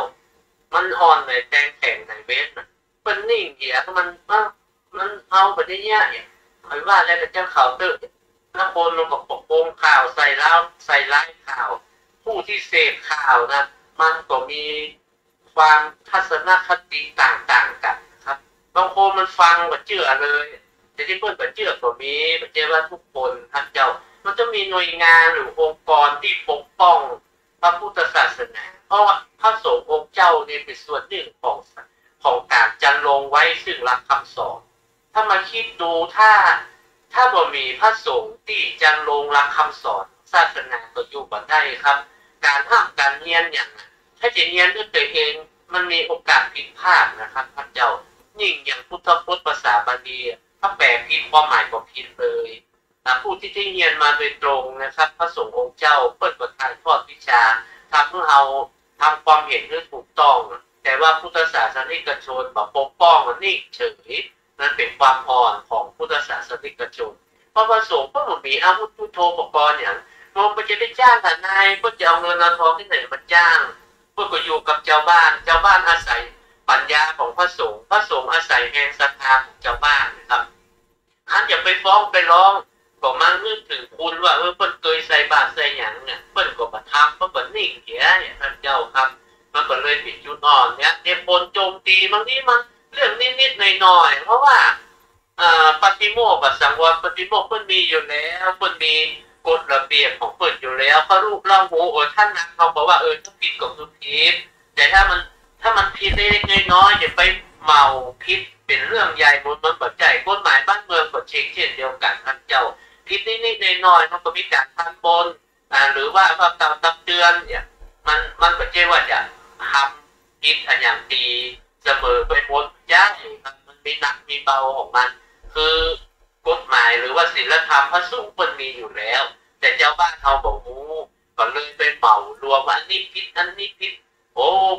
มันอ่อนในแตงแข็งในเวทนะเป็นนิ่งเหี้ยมันเอาไปได้เนี้ยหรือว่าแล้วแต่เจ้าเขาตึกแล้วคนลงกับปกป้องข่าวใส่ร้ายข่าวผู้ที่เสพข่าวนะมันก็มีความทัศนคติต่างๆกันครับบางคนมันฟังแบบเชื่อเลยแต่ที่เพื่อนแบบเชื่อก็มีแบบเชื่อว่าทุกคนท่านเจ้ามันจะมีหน่วยงานหรือองค์กรที่ปกป้องพระพุทธศาสนาเพราะว่าพระสงฆ์องค์เจ้านี่เป็นส่วนหนึ่งของการจันลงไว้ซึ่งหลักคำสอนถ้ามาคิดดูถ้าบ่มีพระสงฆ์ที่จันลงหลักคำสอนศาสนาก็อยู่บ่ได้ครับการห้ามการเรียนอย่างถ้าจะเรียนด้วยตัวเองมันมีโอกาสผิดพลาดนะครับท่านเจ้ายิ่งอย่างพุทธพจน์ภาษาบาลีถ้าแปลผิดความหมายก็ผิดเลยผู้ที่เรียนมาโดยตรงนะครับพระสงฆ์องค์เจ้าเปิดประทานทอดวิชาทำให้เราทำความเห็นที่ถูกต้องแต่ว่าพุทธศาสนิกชนแบบปกป้องมันนิ่งเฉยนั่นเป็นความอ่อนของพุทธศาสนิกชนเพราะพระสงฆ์ก็มีอาวุธตุโตปกรณ์อย่างมันจะได้จ้างทนายก็จะเอาเงินเอาทองที่ไหนมาจ้างเพื่อก็อยู่กับเจ้าบ้านอาศัยปัญญาของพระสงฆ์อาศัยแห่งศรัทธาของเจ้าบ้านนะครับท่านอย่าไปฟ้องไปร้องก็มั่งนึกถึงคุณว่าเพิ่นเคยใส่บาตรใส่หยังเนี่ยเพิ่นก็มาทำเพิ่นก็นิ่งเหี้ยเนี่ยท่านเจ้าครับมันก็เลยปิดจุดอ่อนเนี่ยคนโจมตีบางทีมันเรื่องนิดๆหน่อยๆเพราะว่าปฏิโมกข์กับสังวรปฏิโมกข์เพิ่นมีอยู่แล้วเพิ่นมีกฎระเบียบของเพิ่นอยู่แล้วเขารูปเล่าโหท่านนักเขาบอกว่าถ้าผิดก็คือผิดแต่ถ้ามันผิดเล็กๆน้อยๆอย่าไปเมาผิดเป็นเรื่องใหญ่มันปัจจัยกฎหมายบ้านเมืองก็เช็คเช่นเดียวกันท่านเจ้าผิดนิดๆน้อยๆมันก็มีการทันบนหรือว่าตักเตือนเนี่ยมันก็เชื่อว่าจะทำผิดอันอย่างดีเสมอไปหมดย่างมันมีหนักมีเบาของมันคือกฎหมายหรือว่าศีลธรรมพระสงฆ์มันมีอยู่แล้วแต่เจ้าบ้านเขาบอกก็เลยไปเหมารวมว่านี่ผิดอันนี้ผิด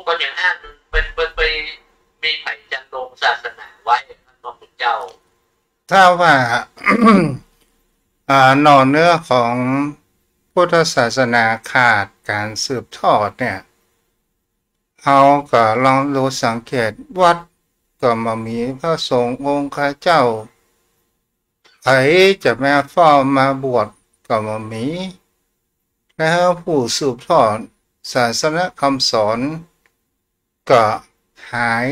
ก็อย่างนั้นไปมีไผ่จันลงศาสนาไว้พระพุทธเจ้าถ้าว่า หน่อเนื้อของพุทธศาสนาขาดการสืบทอดเนี่ยเขาก็ลองรู้สังเกตวัดก็มามีพระสงฆ์องค์ข้าเจ้าใครจะแม่ฟ้อมาบวชก็มามีแล้วผู้สืบทอดศาสนาคำสอนก็หาย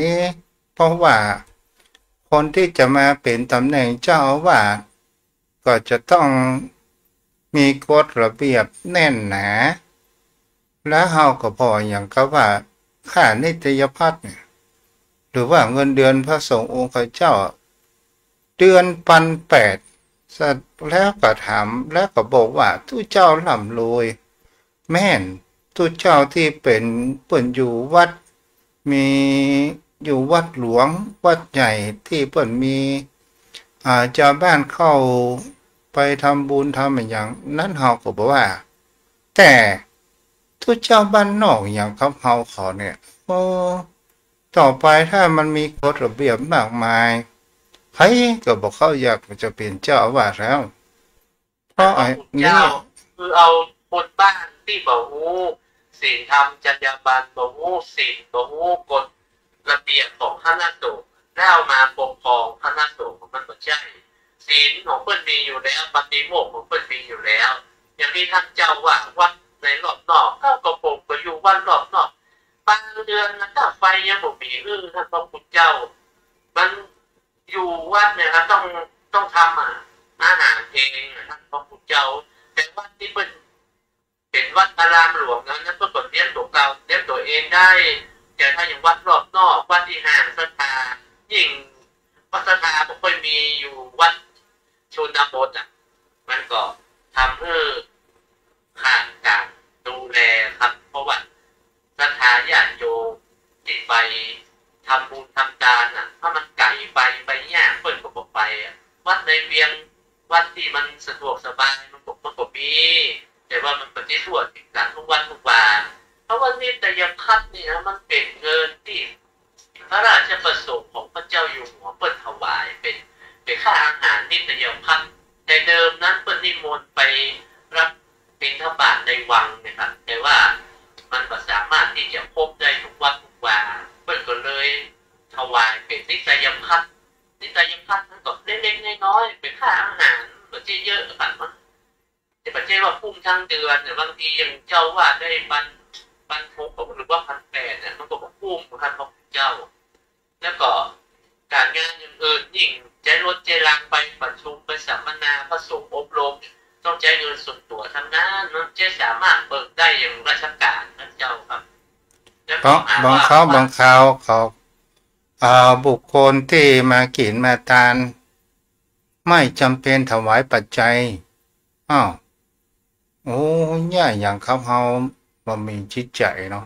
เพราะว่าคนที่จะมาเป็นตำแหน่งเจ้าอาวาสก็จะต้องมีกฎระเบียบแน่นหนาและเฮาก็พออย่างกับว่าค่านิตยพัฒน์หรือว่าเงินเดือนพระสงฆ์องค์ข้าเจ้าเดือน1,800แล้วก็ถามแล้วก็บอกว่าทุกเจ้าร่ำรวยแม่นทุกเจ้าที่เป็นเปิ้นอยู่วัดมีอยู่วัดหลวงวัดใหญ่ที่เปิ้นมีเจ้าบ้านเข้าไปทำบุญทำอย่างนั้นเฮาก็บอกว่าแต่ทุกเจ้าบ้านนอกอย่างเขาขอเนี่ยต่อไปถ้ามันมีกฎระเบียบมากมายใครก็บอกเขาอยากจะเป็นเจ้าอาวาสแล้วเพราะไอ้นี่คือเอาคนบ้านที่บอกศีลธรรมจรรยาบรรณบอกศีลบอกกฎระเบียบของคณะสงฆ์แล้วมาปกครองคณะสงฆ์มันก็ใช่ศีลของเพิ่นมีอยู่แล้วปฏิโมกข์ของเพิ่นมีอยู่แล้วอย่างที่ท่านเจ้าว่าวัดในรอบนอกก็ผมก็อยู่วัดรอบนอกบางเดือนนะถ้าไฟยังบ่มีท่านพระพุทธเจ้ามันอยู่วัดเนี่ยครับต้องทำอาหารเองท่านพระพุทธเจ้าแต่วัดที่เป็นวัดอารามหลวงนั้นก็เลี้ยงตัวเก่าเลี้ยงตัวเองได้แต่ถ้าอย่างวัดรอบนอกวัดที่ห่างศรัทธายิ่งวัดศรัทธาผมเคยมีอยู่วัดชนบทมันก็ทำให้ขาดการดูแลครับเพราะว่าศรัทธาญาติโยมที่ไปทำบุญทำทานถ้ามันไก่ไปยากเปิดก็บอกไปวัดในเวียงวัดที่มันสะดวกสบายมันก็มีแต่ว่ามันปฏิบัติการทุกวันทุกวันเพราะว่านี่แต่ยังคัดนี่นะมันเป็นเงินที่ พระราชประสงค์ของพระเจ้าอยู่หัวเปิ้ลถวายเป็นค่าอาหารนิตยพัฒน์แต่เดิมนั้นเปิ้ลนิมนต์ไปรับบิณฑบาตในวังเนี่ยครับแต่ว่ามันก็สามารถที่จะพบได้ทุกวันทุกวาเปิ้ลก็เลยถวายเป็นนิตยพัฒน์มันก็เล็กๆน้อยๆเป็นค่าอาหารก็จะเยอะครับมันแต่ประเทศว่าพุ่งทั้งเดือนเนี่ยบางทียังเจ้าว่าได้1,600หรือว่า1,800เนี่ยมันก็พุ่งครับพระเจ้าแล้วก็การงานอย่างอื่นยิ่งใจรถใจรางไปประชุมไปสัมมนาพระสงฆ์อบรมต้องใช้เงินส่วนตัวทั้งนั้นมันจะสามารถเบิกได้อย่างราชการพระเจ้าครับเพราะบางคราวเขาบุคคลที่มากินมาทานไม่จำเป็นถวายปัจจัยโอ้ย่าอย่างเขาบ่มีจิตใจเนาะ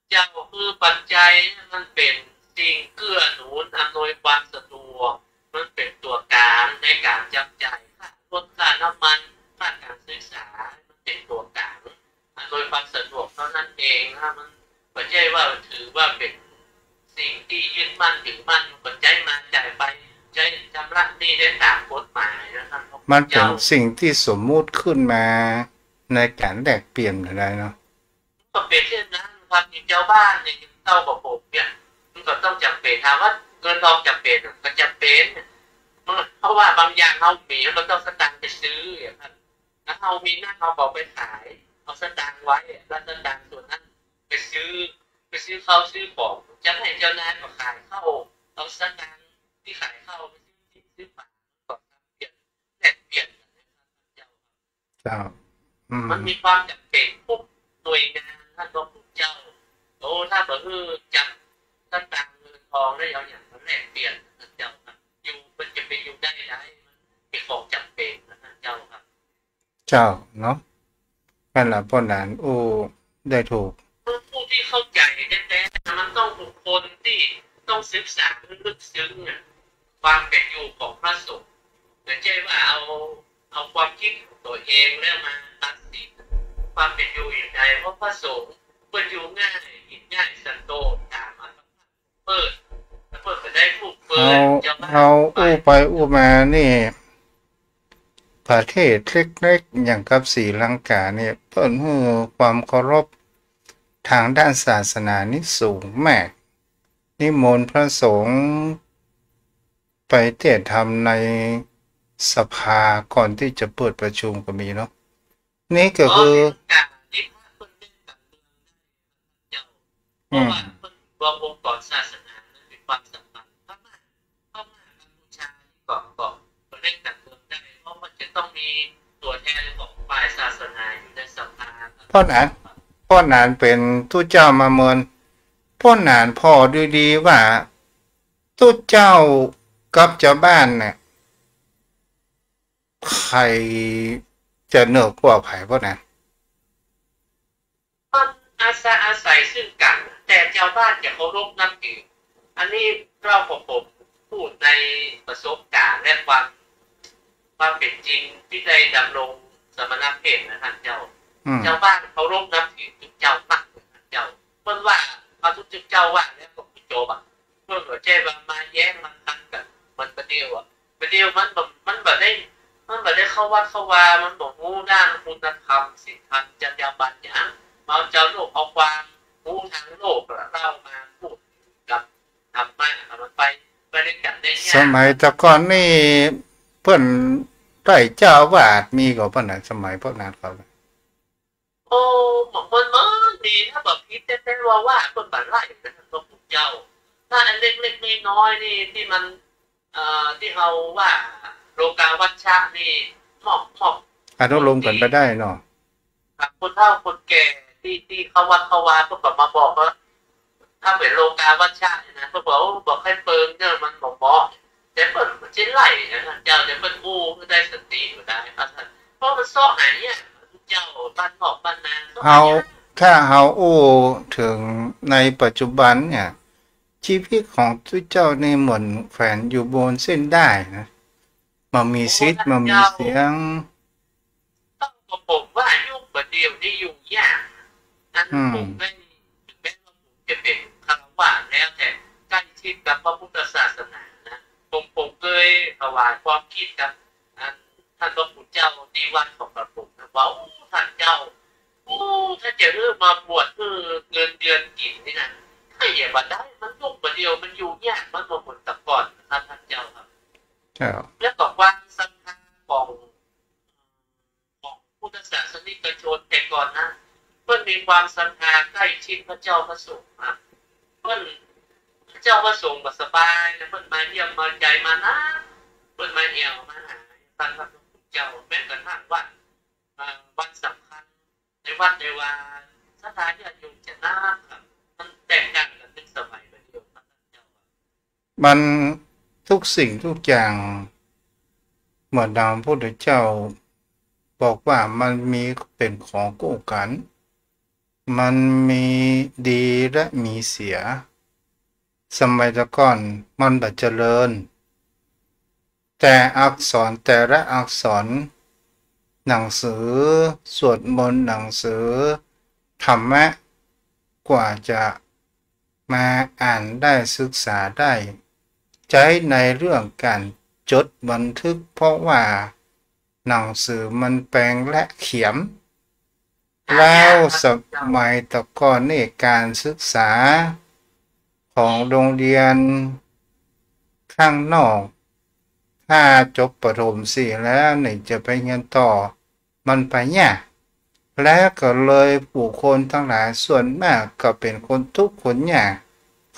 เจ้าคือปัจจัยมันเป็นสิ่งเกื้อหนุนอำนวยความสะดวกมันเป็นตัวกลางในการจับจ่ายค่ารถค่าน้ำมันค่าการศึกษามันเป็นตัวกลางอำนวยความสะดวกเท่านั้นเองนะมันไม่ใช่ว่าถือว่าเป็นสิ่งที่ยึดมั่นถือมั่นปัจจัยมาจ่ายไปใช้ชำระหนี้ได้ตามกฎหมายนะครับมันเป็นสิ่งที่สมมุติขึ้นมาในการแลกเปลี่ยนอะไรเนาะก็เป็นเช่นนั้นครับอย่างเจ้าบ้านเนี่ยเต้ากับผมเนี่ยมันก็ต้องจำเป็นถามว่าเงินทองจำเป็นก็จำเป็นเพราะว่าบางอย่างเรามีเราต้องสตางค์ไปซื้ออย่างนั้นแล้วเรามีหน้าเราบอกไปขายเอาสตางค์ไว้แล้วสตางค์ส่วนนั้นไปซื้อข้าวซื้อของจะให้เจ้านายก็ขายข้าวเอาสตางค์ที่ขายข้าวไปซื้อฝากก็เปลี่ยนแลกเปลี่ยนเจ้ามันมีความจำเป็นพวกหน่วยงานท่านพระพุทธเจ้าถ้าจับสตางค์เงินทองได้เอาอย่างนั้นแลกเปลี่ยนเจ้าครับอยู่มันจะไปอยู่ได้มันเป็นของจำเป็นนะเจ้าครับเจ้าเนาะนั่นแหละพ่อหลานได้ถูกผู้ที่เข้าใจแท้ๆมันต้องบุคคลที่ต้องศึกษาลึกซึ้งความเป็นอยู่ของพระสงฆ์ไม่ใช่ว่าเอาความคิดของตัวเองแล้วมาตัดสินความเป็นอยู่อย่างไรเพราะพระสงฆ์เป็นอยู่ง่ายกินง่ายสันโดษตามมาเปิดก็ได้ถูกเปิดเอาไปมานี่ประเทศเล็กๆอย่างกับศรีลังกาเนี่ยเพิ่นให้ความเคารพทางด้านศาสนานี่สูงมากนิมนต์พระสงฆ์ไปเทศน์ธรรมในสภาก่อนที่จะเปิดประชุมก็มีเนาะนี่ก็คือเพราะว่ารวมองค์กรศาสนานั้นมีความสัมพันธ์พม่ากัมพูชาก็เล่นกันเมืองได้เพราะมันจะต้องมีตัวแทนของฝ่ายศาสนาอยู่ในสภาพ่อหนานเป็นตู้เจ้ามาเมินพ่อหนานพอดีๆว่าตู้เจ้ากับเจ้าบ้านเนี่ยใครจะเหนือกว่าไผพ่อหนานมันอาศัยซึ่งกันแต่เจ้าบ้านจะเคารพนับถืออันนี้เราผมพูดในประสบการณ์และความเป็นจริงที่ได้ดำรงสมณเพศนะท่านเจ้าบ้านเคารพนับถือทุกเจ้ามากเจ้าเพิ่นว่าพระทุกเจ้าว่าแล้วก็โจบเพิ่นก็แจ้มาแย้งมาทันกันมันประเดี๋ยวมันบ่ได้เข้าวัดเข้าวามันบ่รู้ด้านคุณธรรมศีลธรรมจรรยาบรรณหยังเอาเจ้าโลกเอาความรู้ทางโลกเรามาพูดกับธรรมะมันไปด้วยกันได้ยากสมัยแต่ก่อนนี่เพิ่นได้เจ้าวาดมีก็ปานนั้นสมัยพวกนั้นเขามันดีถ้าแบบคิดแต่ว่าคนบ้านไร่นะพระพุทธเจ้าถ้าอันเล็กๆน้อยๆนี่ที่มันที่เขาว่าโลกาวัชชะนี่มอบอนุโลมกันไปได้เนาะครับคนเฒ่าคนแก่ที่เขาวัดเขาวาก็แบบมาบอกว่าถ้าเป็นโลกาวัชชะนะเขาบอกให้เปิงเนี่ยมันบอกแต่เปิดมันชิ้นไหลนะเจ้าจะเปิดกู้ได้สติอยู่ได้ครับท่านเพราะมันซ่อไหนเนี่ยเจ้าบ้านนอกบ้านนาถ้าเฮาถึงในปัจจุบันเนี่ยชีวิตของเจ้านี่เหมือนแฝงอยู่บนเส้นได้นะมันมีซิดมันมีเสียงต้องผมว่ายุคประเดี๋ยวนี้อยู่ยากนั้นผมได้ถึงแม้ว่าผมจะเป็นคารวะแล้วแต่ ชิดกับพระพุทธศาสนานะผมเคยถวายความคิดกับท่านพระพุทธเจ้าที่วัดของกระผมนะว่าท่านเจ้าถ้าจะเริ่มมาบวชเงินเดือนกินนี่นะถ้าอย่ามาได้มันยุ่งประเดียวมันอยู่ยากมันหมดตะก่อนครับท่านเจ้าครับแล้วก็ความสำคัญของพุทธศาสนิกชนแต่ก่อนนะเพื่อนมีความศรัทธาใกล้ชิดพระเจ้าพระสงฆ์นะเพื่อนพระเจ้าพระสงฆ์สบายเพื่อนมาเยี่ยมมาใจมานะเพื่อนมาเอี่ยวมาหาท่านพระพุทธเจ้าแม้กระทั่งวันสำคัญในวัดในวาสถานที่อายุจะน่าครับมันแตกต่างกันเป็นสมัยไปเดียวครับท่านเจ้ามันทุกสิ่งทุกอย่างเหมือนดังพระพุทธเจ้าบอกว่ามันมีเป็นของคู่กันมันมีดีและมีเสียสมัยก่อนมันบัดเจริญแต่อักษรแต่ละอักษรหนังสือสวดมนต์หนังสือธรรมะกว่าจะมาอ่านได้ศึกษาได้ใช้ในเรื่องการจดบันทึกเพราะว่าหนังสือมันแปลงและเขียนแล้วสมัยตะก่อนนี่การศึกษาของโรงเรียนข้างนอกถ้าจบประถม4แล้วนี่จะไปเรียนต่อมันไปยากและก็เลยผู้คนทั้งหลายส่วนมากก็เป็นคนทุกข์คนยาก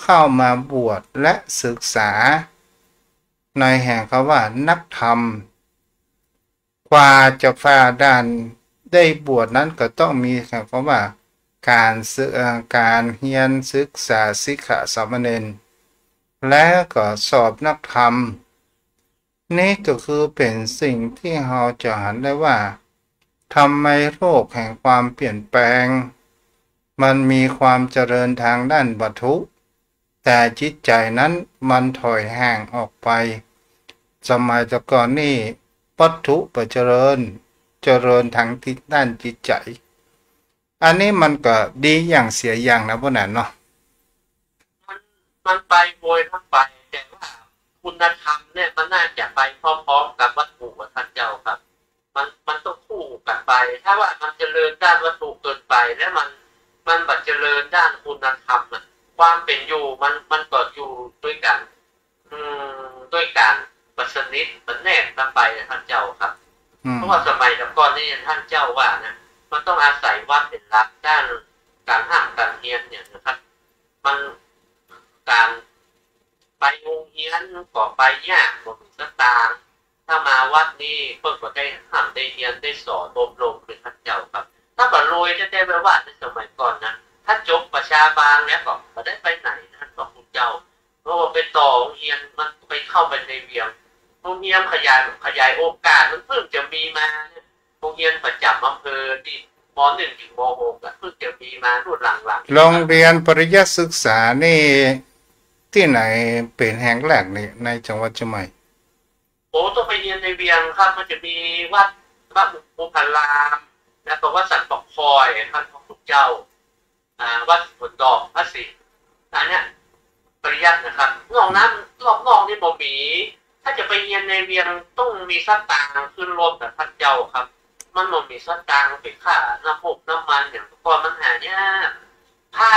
เข้ามาบวชและศึกษาในแห่งคำว่านักธรรมกว่าจะฝ่าด่านได้บวชนั้นก็ต้องมีคำว่าการเรียนศึกษาสิกขาสามเณรและก็สอบนักธรรมนี่ก็คือเป็นสิ่งที่เราจะเห็นได้ว่าทำไมโลกแห่งความเปลี่ยนแปลงมันมีความเจริญทางด้านวัตถุแต่จิตใจนั้นมันถอยห่างออกไปสมัยก่อนนี่วัตถุประเจริญทางที่ด้านจิตใจอันนี้มันก็ดีอย่างเสียอย่างนะพวกนั้นเนาะมันไปโวยทั้งไปแต่ว่าคุณธรรมเนี่ยมันน่าจะไปพร้อมๆกับวัตถุท่านเจ้าครับมันต้องคู่กันไปถ้าว่ามันเจริญด้านวัตถุเกินไปแล้วมันบัดเจริญด้านคุณธรรมอ่ะความเป็นอยู่มันก็อยู่ด้วยกันด้วยการประสนิทประแนบกันไปท่านเจ้าครับเพราะว่าสมัยก่อนนี่ท่านเจ้าว่านะมันต้องอาศัยวัดเป็นหลักด้านการห้ามการเฮียนเนี่ยนะครับมันการไปโรงเรียนก็ไปยากบ่มีสตางค์ถ้ามาวัดนี้เพิ่นก็ได้ห้ามได้เรียนได้สอนอบรมเป็นท่านเจ้าครับถ้าบ่รวยจะได้ไปวัดในสมัยก่อนนะถ้าจบประชาบาลแล้วก็บ่ได้ไปไหนท่านบอกคุณเจ้าเพราะว่าไปต่อโรงเรียนมันไปเข้าไปในเวียงโรงเรียนขยายโอกาสมันเพิ่งจะมีมาโรงเรียนประจำอำเภอที่ม.1 ถึงม.6เพิ่งจะมีมารุ่นหลังๆโรงเรียนปริยัติศึกษานี่ที่ไหนเป็นแห่งแรกในจังหวัดเชียงใหม่ต้องไปเรียนในเวียงครับมันจะมีวัดบุพารามแล้วก็วัดสันปกคอยท่านพระพุทธเจ้าวัดฝนดอกพระศรีอันเนี้ยปริยัตินะครับนอกนั้นรอบนอกนี่บ่มีถ้าจะไปเรียนในเวียงต้องมีสตางค์ขึ้นรถแต่ท่านเจ้าครับมันบ่มีสตางค์ไปค่าน้ำมันอย่างก่อนมันหายากผ้า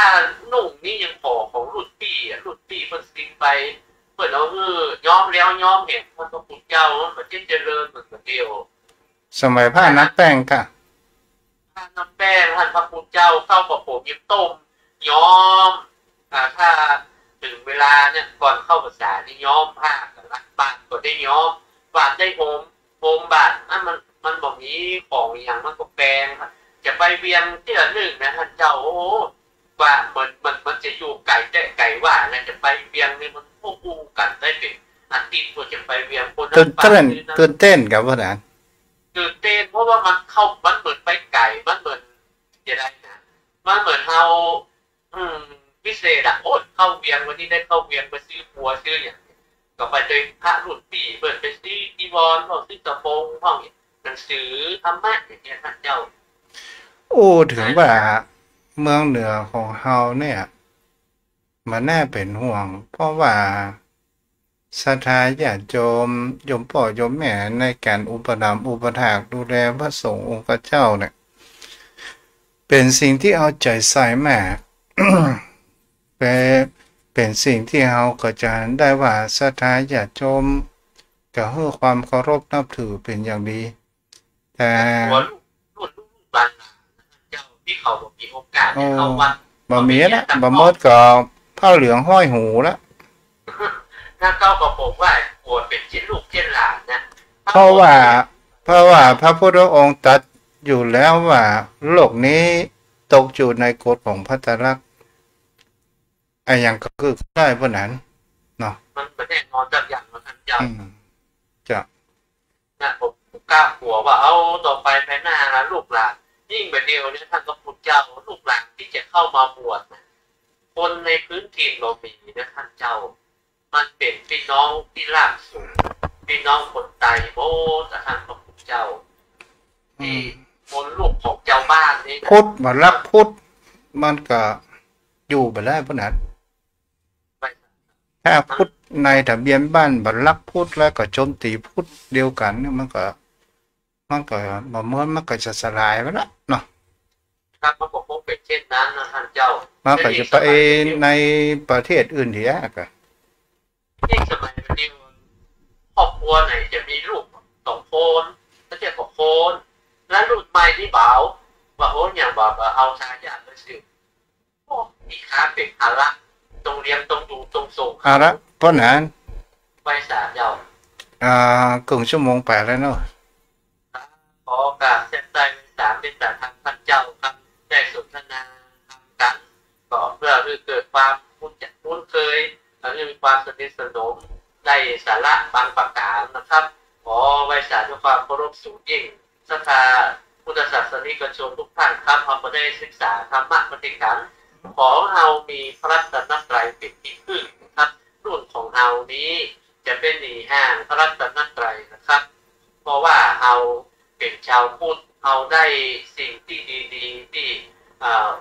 นุ่งนี่ยังขอของรุ่นพี่เพิ่นซื้อไปเพิ่นเอาย้อมแล้วย้อมเห็นพระพุทธเจ้ามันเจริญเหมือนเดียวสมัยผ้านับแป้งค่ะผ้านับแป้งท่านพระพุทธเจ้าเข้ากับผมยิ้มต้มย้อมถ้าถึงเวลาเนี่ยก่อนเข้าพรรษานี่ย้อมผ้ากับรักบาทก็ได้ย้อมบาทได้โฮมบาทมันบ่มีของอย่างมันก็แปลงจะไปเวียงเที่ยวนึงนะท่านเจ้าว่ามันจะอยู่ไก่ว่านะจะไปเวียงนี่มันคู่กันได้เป็นอาทิตย์ก็จะไปเวียงคนตื่นเต้นกับว่านั้นตื่นเต้นเพราะว่ามันเหมือนไปไก่มันเหมือนจะได้นะมันเหมือนเฮาพิเศษโอ้เข้าเวียงวันนี้ได้เข้าเวียงไปซื้อหัวซื้ออย่างก็ไปโดยพระรุ่นพี่เปิดไปซื้อจีวรพวกซื้อกระโปรงพวกหนังสือธรรมะอย่างเงี้ยท่านเจ้าถึงว่าเมืองเหนือของเฮาเนี่ย มันน่าเป็นห่วงเพราะว่าศรัทธาญาติโยมโยมพ่อโยมแม่ในการอุปถัมภ์อุปถากดูแลพระสงฆ์องค์เจ้าเนี่ยเป็นสิ่งที่เอาใจใส่มาก เป็นสิ่งที่เราก็จะได้ว่าศรัทธาญาติโยมก็ให้ความเคารพนับถือเป็นอย่างดีแต่รุ่นบ้านเจ้าที่เขาบอกมีโอกาสเข้าวัดบ่มีละบ่หมดก็ผ้าเหลืองห้อยหูละถ้าเก้ากับผมว่าปวดเป็นชิ้นลูกชิ้นหลานนะเพราะว่าพระพุทธองค์ตรัสอยู่แล้วว่าโลกนี้ตกอยู่ในกฎของพระไตรลักษณ์ไอ้อย่างก็คือได้พวกนั้นเนาะมันแน่นอนจากอย่างท่านเจ้าจะนะผมกล้ากลัวว่าเอาต่อไปภายหน้าลูกหลานยิ่งแบบเดียวเนี่ยท่านก็พูดเจ้าลูกหลานที่จะเข้ามาบวชนะคนในพื้นถิ่นเรามีนะท่านเจ้ามันเป็นพี่น้องที่รากสูงพี่น้องคนไทยโบแต่ท่านก็พูดเจ้าที่คนลูกของเจ้าบ้านนี่พุทธมารักพุทธมันก็อยู่ไปได้พวกนั้นถ้าพุทธในทะเบียนบ้านบัลลักพุทธแล้วก็โจมตีพุทธเดียวกันเนี่ยมันก็บ่เหมือนมันก็จะสลายไปละเนาะครับมันก็คงเป็นเช่นนั้นนะท่านเจ้ามันก็จะไปในประเทศอื่นเดียวกันยิ่งสมัยนี้ครอบครัวไหนจะมีลูก2 คนถ้าเทียบกับคนและรุ่นใหม่ที่เบาว่าโหอย่างแบบเอาชาญาติเลยสิโอ้มีค่าเป็นภาระตรงเรียนตรงดูตรงส่งภาระเพราะนั้นไปศาลเจ้าครึ่งชั่วโมงไปแล้วเนาะขอการเส้นใจเป็นสามเป็นแต่ทางท่านเจ้าครับได้สนทนาทำกันก็เพื่อเกิดความคุ้นเคยและมีความสนิทสนมได้สาระบางประการนะครับขอไว้สารด้วยความเคารพสูงยิ่งศรัทธาพุทธศาสนิกชนทุกท่านครับเราได้ศึกษาธรรมะปฏิการขอเรามีพระรัตนตรัยเป็นที่พึ่งครับรุ่นของเรานี้จะเป็นหนีห่างพระรัตนตรัยนะครับเพราะว่าเราเป็นชาวพุทธเราได้สิ่งที่ดีๆที่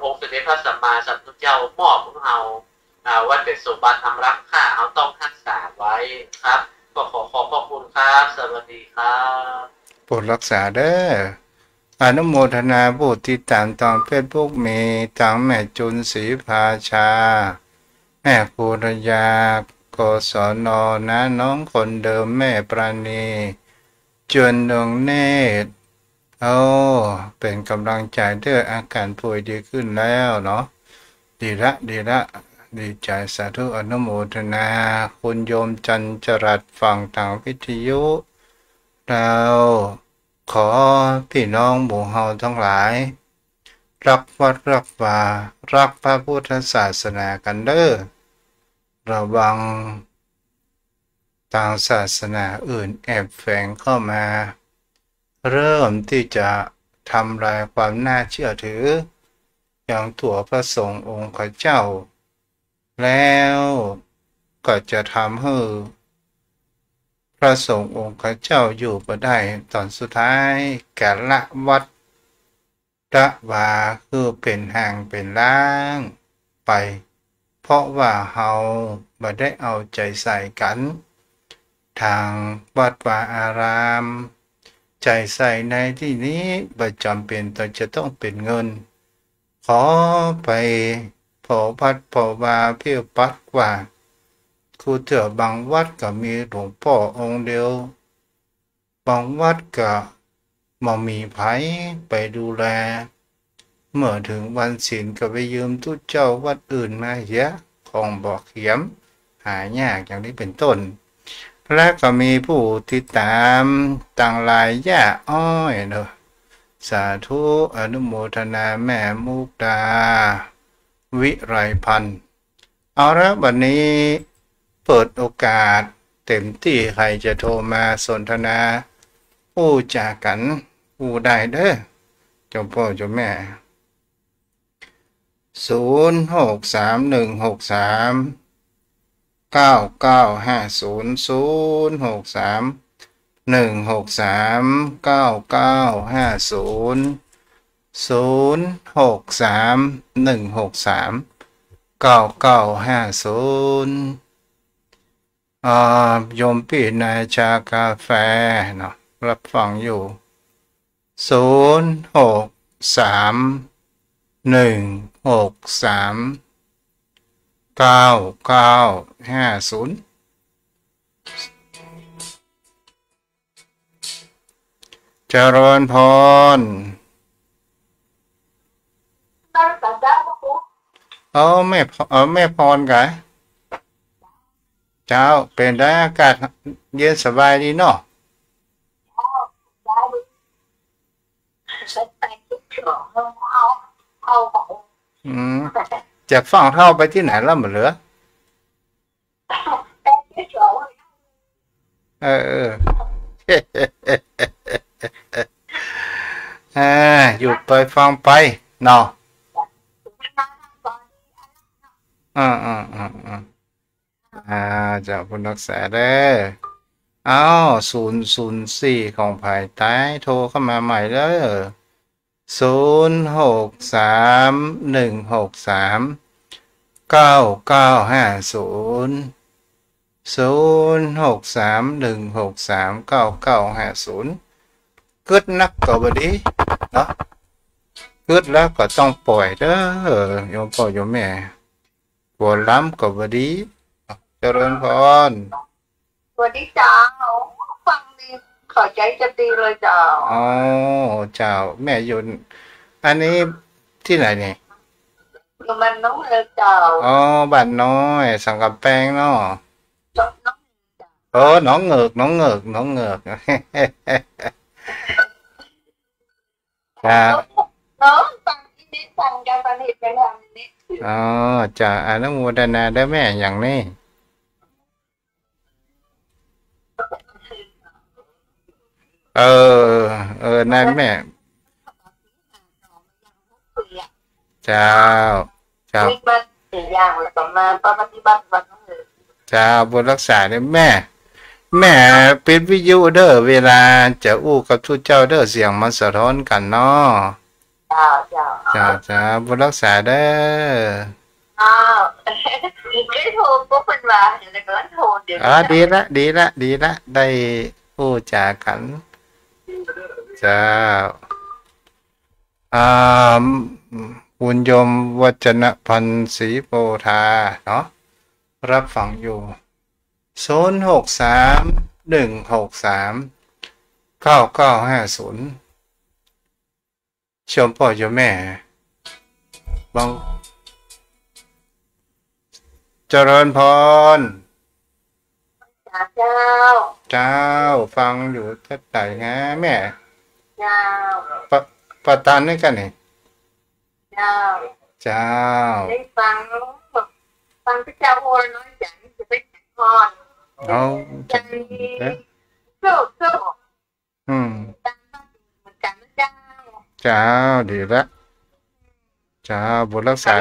องค์สมเด็จพระสัมมาสัมพุทธเจ้ามอบของเราว่าเป็นสมบัติอันล้ำค่าเราต้องรักษาไว้ครับก็ขอบพระคุณครับสวัสดีครับโปรดรักษาเด้ออนุโมทนาผู้ที่ตามทางเฟซบุ๊กมีทั้งแม่จุนศรีภาชาแม่กุรยากศนนะน้องคนเดิมแม่ปราณีจวนดวงเนตรเป็นกำลังใจเด้ออาการป่วยดีขึ้นแล้วเนาะดีละดีใจสาธุอนุโมทนาคุณโยมจันจรัสฟังทางวิทยุเราขอพี่น้องหมู่เฮาทั้งหลายรักวัดรักวารักพระพุทธศาสนากันเด้อระวังทางศาสนาอื่นแอบแฝงเข้ามาเริ่มที่จะทำลายความน่าเชื่อถืออย่างตัวพระสงฆ์องค์เจ้าแล้วก็จะทำให้พระสงฆ์องค์เจ้าอยู่บ่ได้ตอนสุดท้ายกาละวัดตะวาคือเป็นห่างเป็นล้างไปเพราะว่าเฮาบ่ได้เอาใจใส่กันทางวัดวาอารามใจใส่ในที่นี้บ่จำเป็นต้องเป็นเงินขอไปพอพัดพอวาเพียวปัดว่าครูเถอะบางวัดก็มีหลวงพ่อองค์เดียวบางวัดก็บ่มีไผไปดูแลเมื่อถึงวันศีลก็ไปยืมทุกเจ้าวัดอื่นมาเยอะของบอกเขียมหายากอย่างนี้เป็นต้นและก็มีผู้ติดตามต่างหลายย่าอ้อยเนอะสาธุอนุโมทนาแม่มุกดาวิไรพันธ์เอาละวันนี้เปิดโอกาสเต็มที่ใครจะโทรมาสนทนาผู้จากันผู้ได้เด้อเจ้าพ่อเจ้าแม่0631639950 9950โยมพี่นายชากาแฟเนาะรับฟังอยู่0631639950เจริญพรแม่พรกะเจ้าเป็นได้อากาศเย็นสบายดีเนาะจากฝั่งเท่าไปที่ไหนแล้วหมดเหลืออยู่ไปฟังไปเนาะจากคุณรักษาได้004ของภายใต้โทรเข้ามาใหม่แล้ว0631639950กึดนักก็บ่ดีเนาะกึดแล้วก็ต้องปล่อยเด้อโยมพ่อโยมแม่ปวดล้ำก็บ่ดีเจริญพรสวัสดีจ้าฟังดีขอใจจะดีเลยจ้าเจ้าแม่อยู่อันนี้ที่ไหนเนี่ยอยู่บ้านน้องเลยจ้าบ้านน้อยสังกำแพงเนาะน้องเงือกจ้าน้องฟังที่นี่ฟังการผลิตเป็นแบบนี้จ้าอนุโมทนาได้แม่อย่างนี้นั่นแม่เจ้าบุญรักษาเนี่ยแม่เป็นวิทยุเด้อเวลาจะอู้กับทุกเจ้าเด้อเสียงมันสะท้อนกันเนาะจ้าบุญรักษาเด้อcái thôn của mình là cái thônดีละได้อู้จากันเจ้าคุณโยมวัจนะพันธ์ศรีโพธาเนาะรับฟังอยู่0631639950ชมพ่อโยมแม่บางเจริญพรเจ้าฟังอยู่ทัดไหนฮะแม่ประทานด้วยกันนี่เจ้าได้ฟังพระเจ้าโอน้อยจังจะเป็นพรจังโซ่เจ้าดีละเจ้าบุญรักษา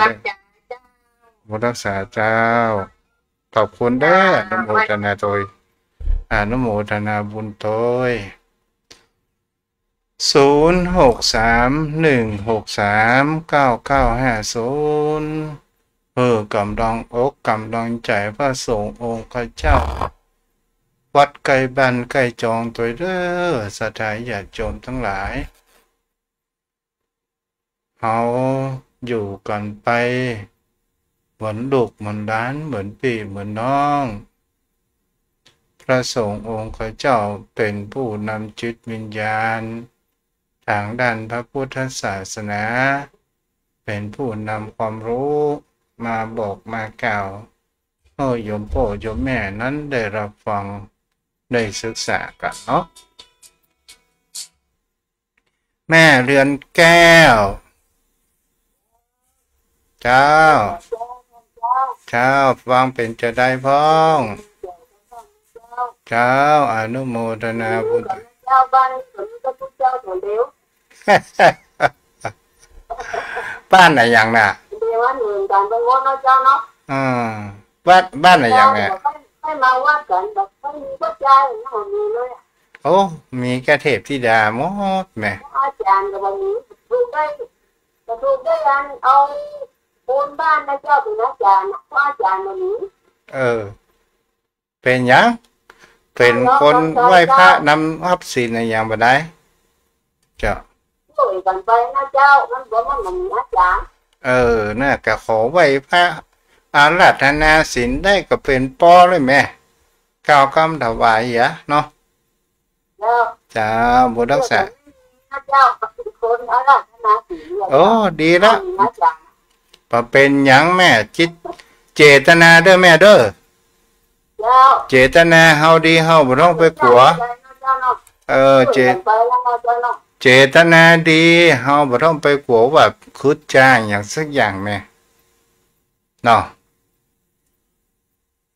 บุญรักษาเจ้าขอบคุณเด้ออนุโมทนาโดยอนุโมทนาบุญโดย0631639950กำลังอกกำลังใจพระสงฆ์องค์เจ้าวัดไกลบ้านไกลจองตัวเด้อสถานญาติโยมทั้งหลายเขาอยู่กันไปเหมือนลูกเหมือนหลานเหมือนพี่เหมือนน้องพระสงฆ์องค์เจ้าเป็นผู้นำจิตวิญญาณทางด้านพระพุทธศาสนาเป็นผู้นำความรู้มาบอกมากล่าวให้โยมพ่อโยมแม่นั้นได้รับฟังได้ศึกษากันเนาะแม่เรือนแก้วเจ้าฟังเป็นจะได้พ้องเจ้าอนุโมทนาบุญบ้านไหนอย่างน่ะบ้านไหนอย่างเนี่ยโอ้มีแค่เทพธิดาหมดแม่ ปูนบ้านนะเจ้าเป็นอาจารย์เพราะอาจารย์มันนี้เป็นยังเป็นคนไหว้พระนำรับศีลในอย่างบ่ได้เจ้าช่วยกันไปนะเจ้ามันบอกว่ามันอาจารย์น่ะก็ขอไหว้พระอาราธนาศีลได้ก็เป็นป้อเลยแม่ก้าวคำถวายอ่ะเนาะจ้าบุญรักษาโอ้ดีละพอเป็นยังแม่จิตเจตนาเด้อแม่เด้อเจตนาเฮาดีเฮาบ่ต้องไปกลัวเจตนาดีเฮาบ่ต้องไปกลัวว่าคุดจ้างอย่างสักอย่างแม่เนาะ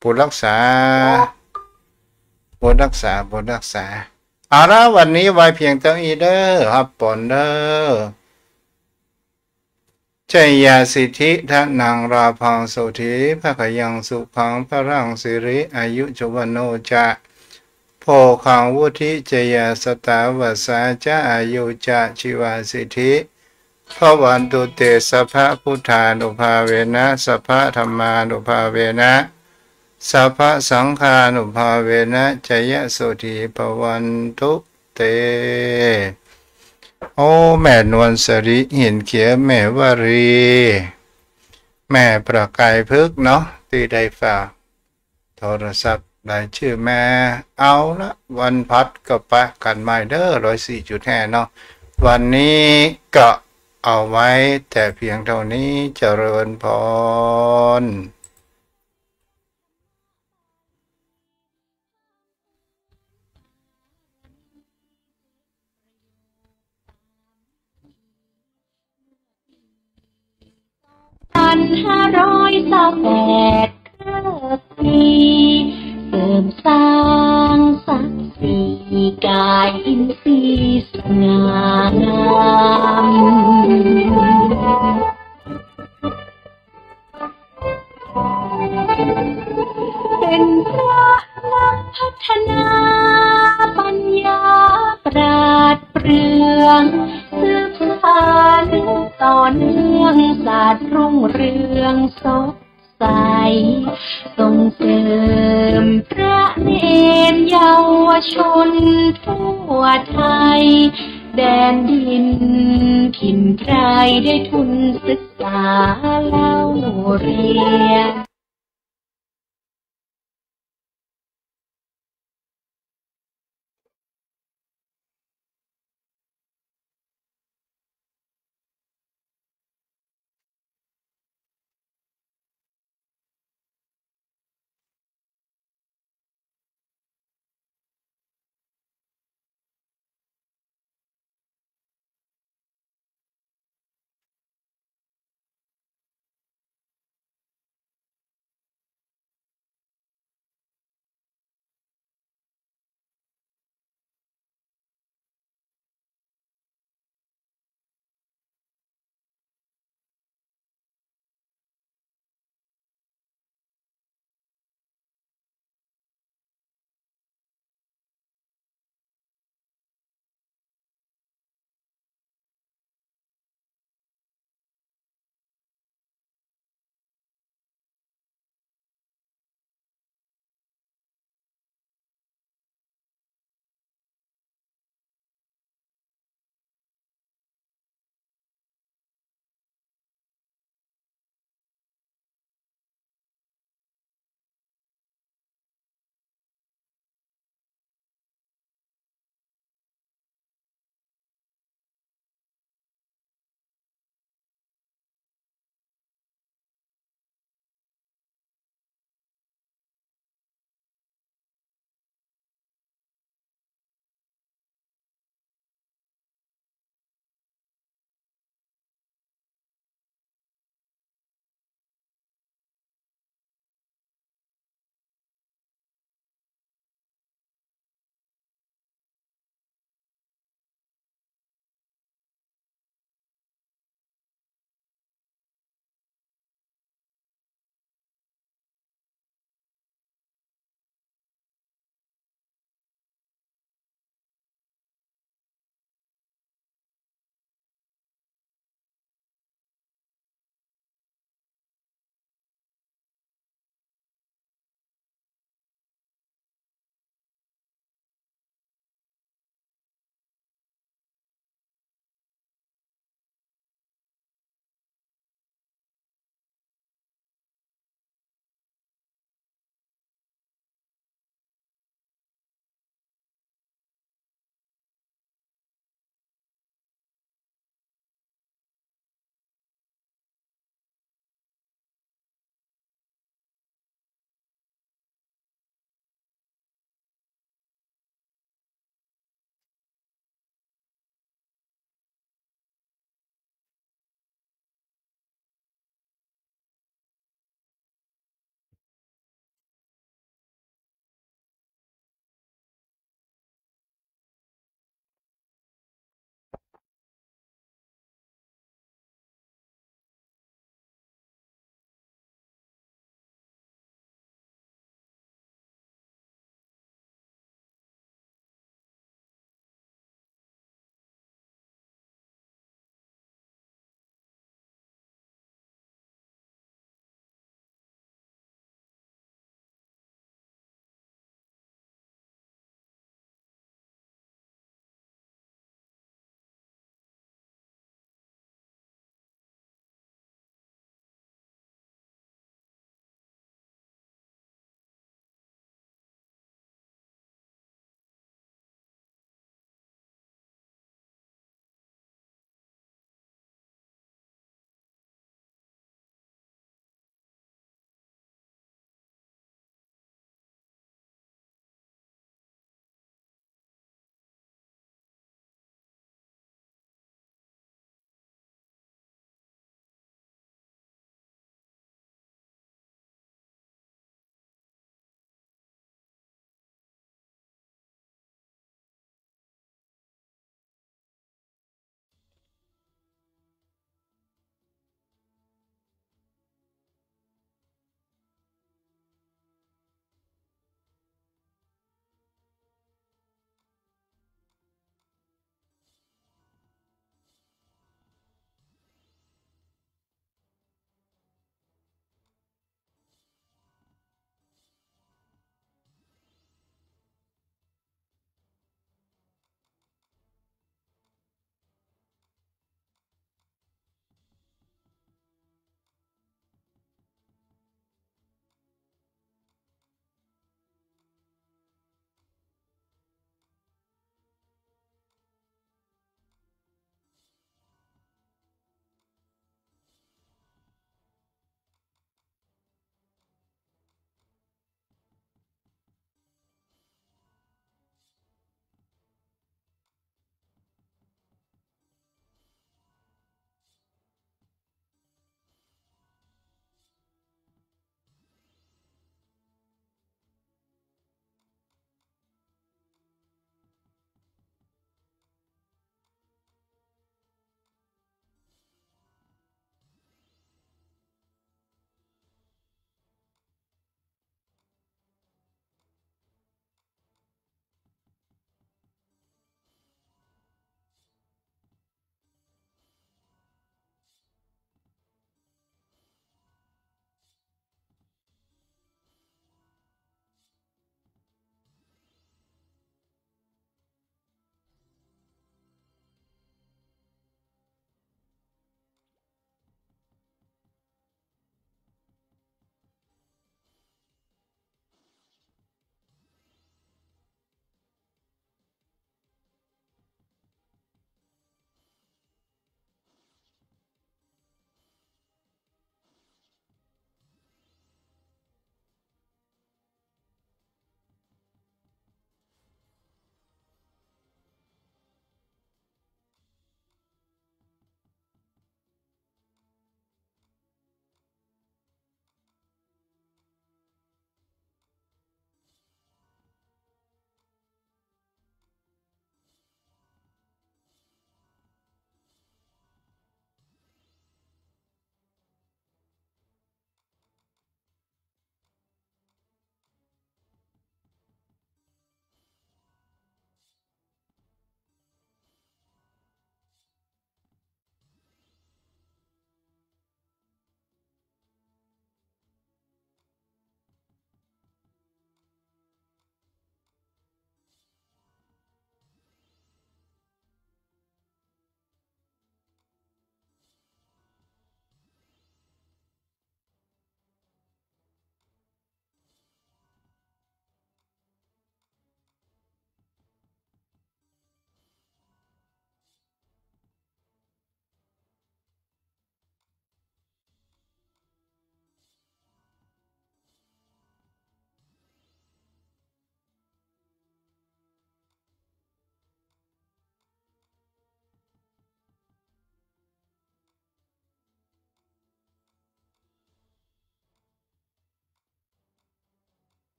บุญรักษาบุญรักษาบุญรักษาเอาละวันนี้ไว้เพียงเท่านี้เด้อครับปอนเด้อชัยยาสิทธิทนังราพังสุธีภคยังสุขังพรังสิริอายุจวันโนจะโพคังวุธิเจยสตาวสาจะอายุจะชีวาสิทธิพระวันตุเตสัพพะพุทธานุภาเวนะสัพพะธรรมานุภาเวนะสัพพะสังฆานุภาเวนะจยสุธีภวันตุเตโอ้แม่นวลสริหินเขียแม่วรีแม่ประกายพึกเนาะที่ได้ฝากโทรศัพท์ได้ชื่อแม่เอาละวันพัดก็ปะกันไม่เด้อ104.5เนาะวันนี้ก็เอาไว้แต่เพียงเท่านี้เจริญพร2528ปีเสริมสร้างศักดิ์ศรีกายอินทรีย์สง่างามเป็นพระนักพัฒนาปัญญาปราดเปรื่องสืบสานต่อเนื่องศาสตร์รุ่งเรืองสดใสส่งเสริมพระเนตรเยาวชนทั่วไทยแดนดินถิ่นไพรได้ทุนศึกษาเล่าเรียน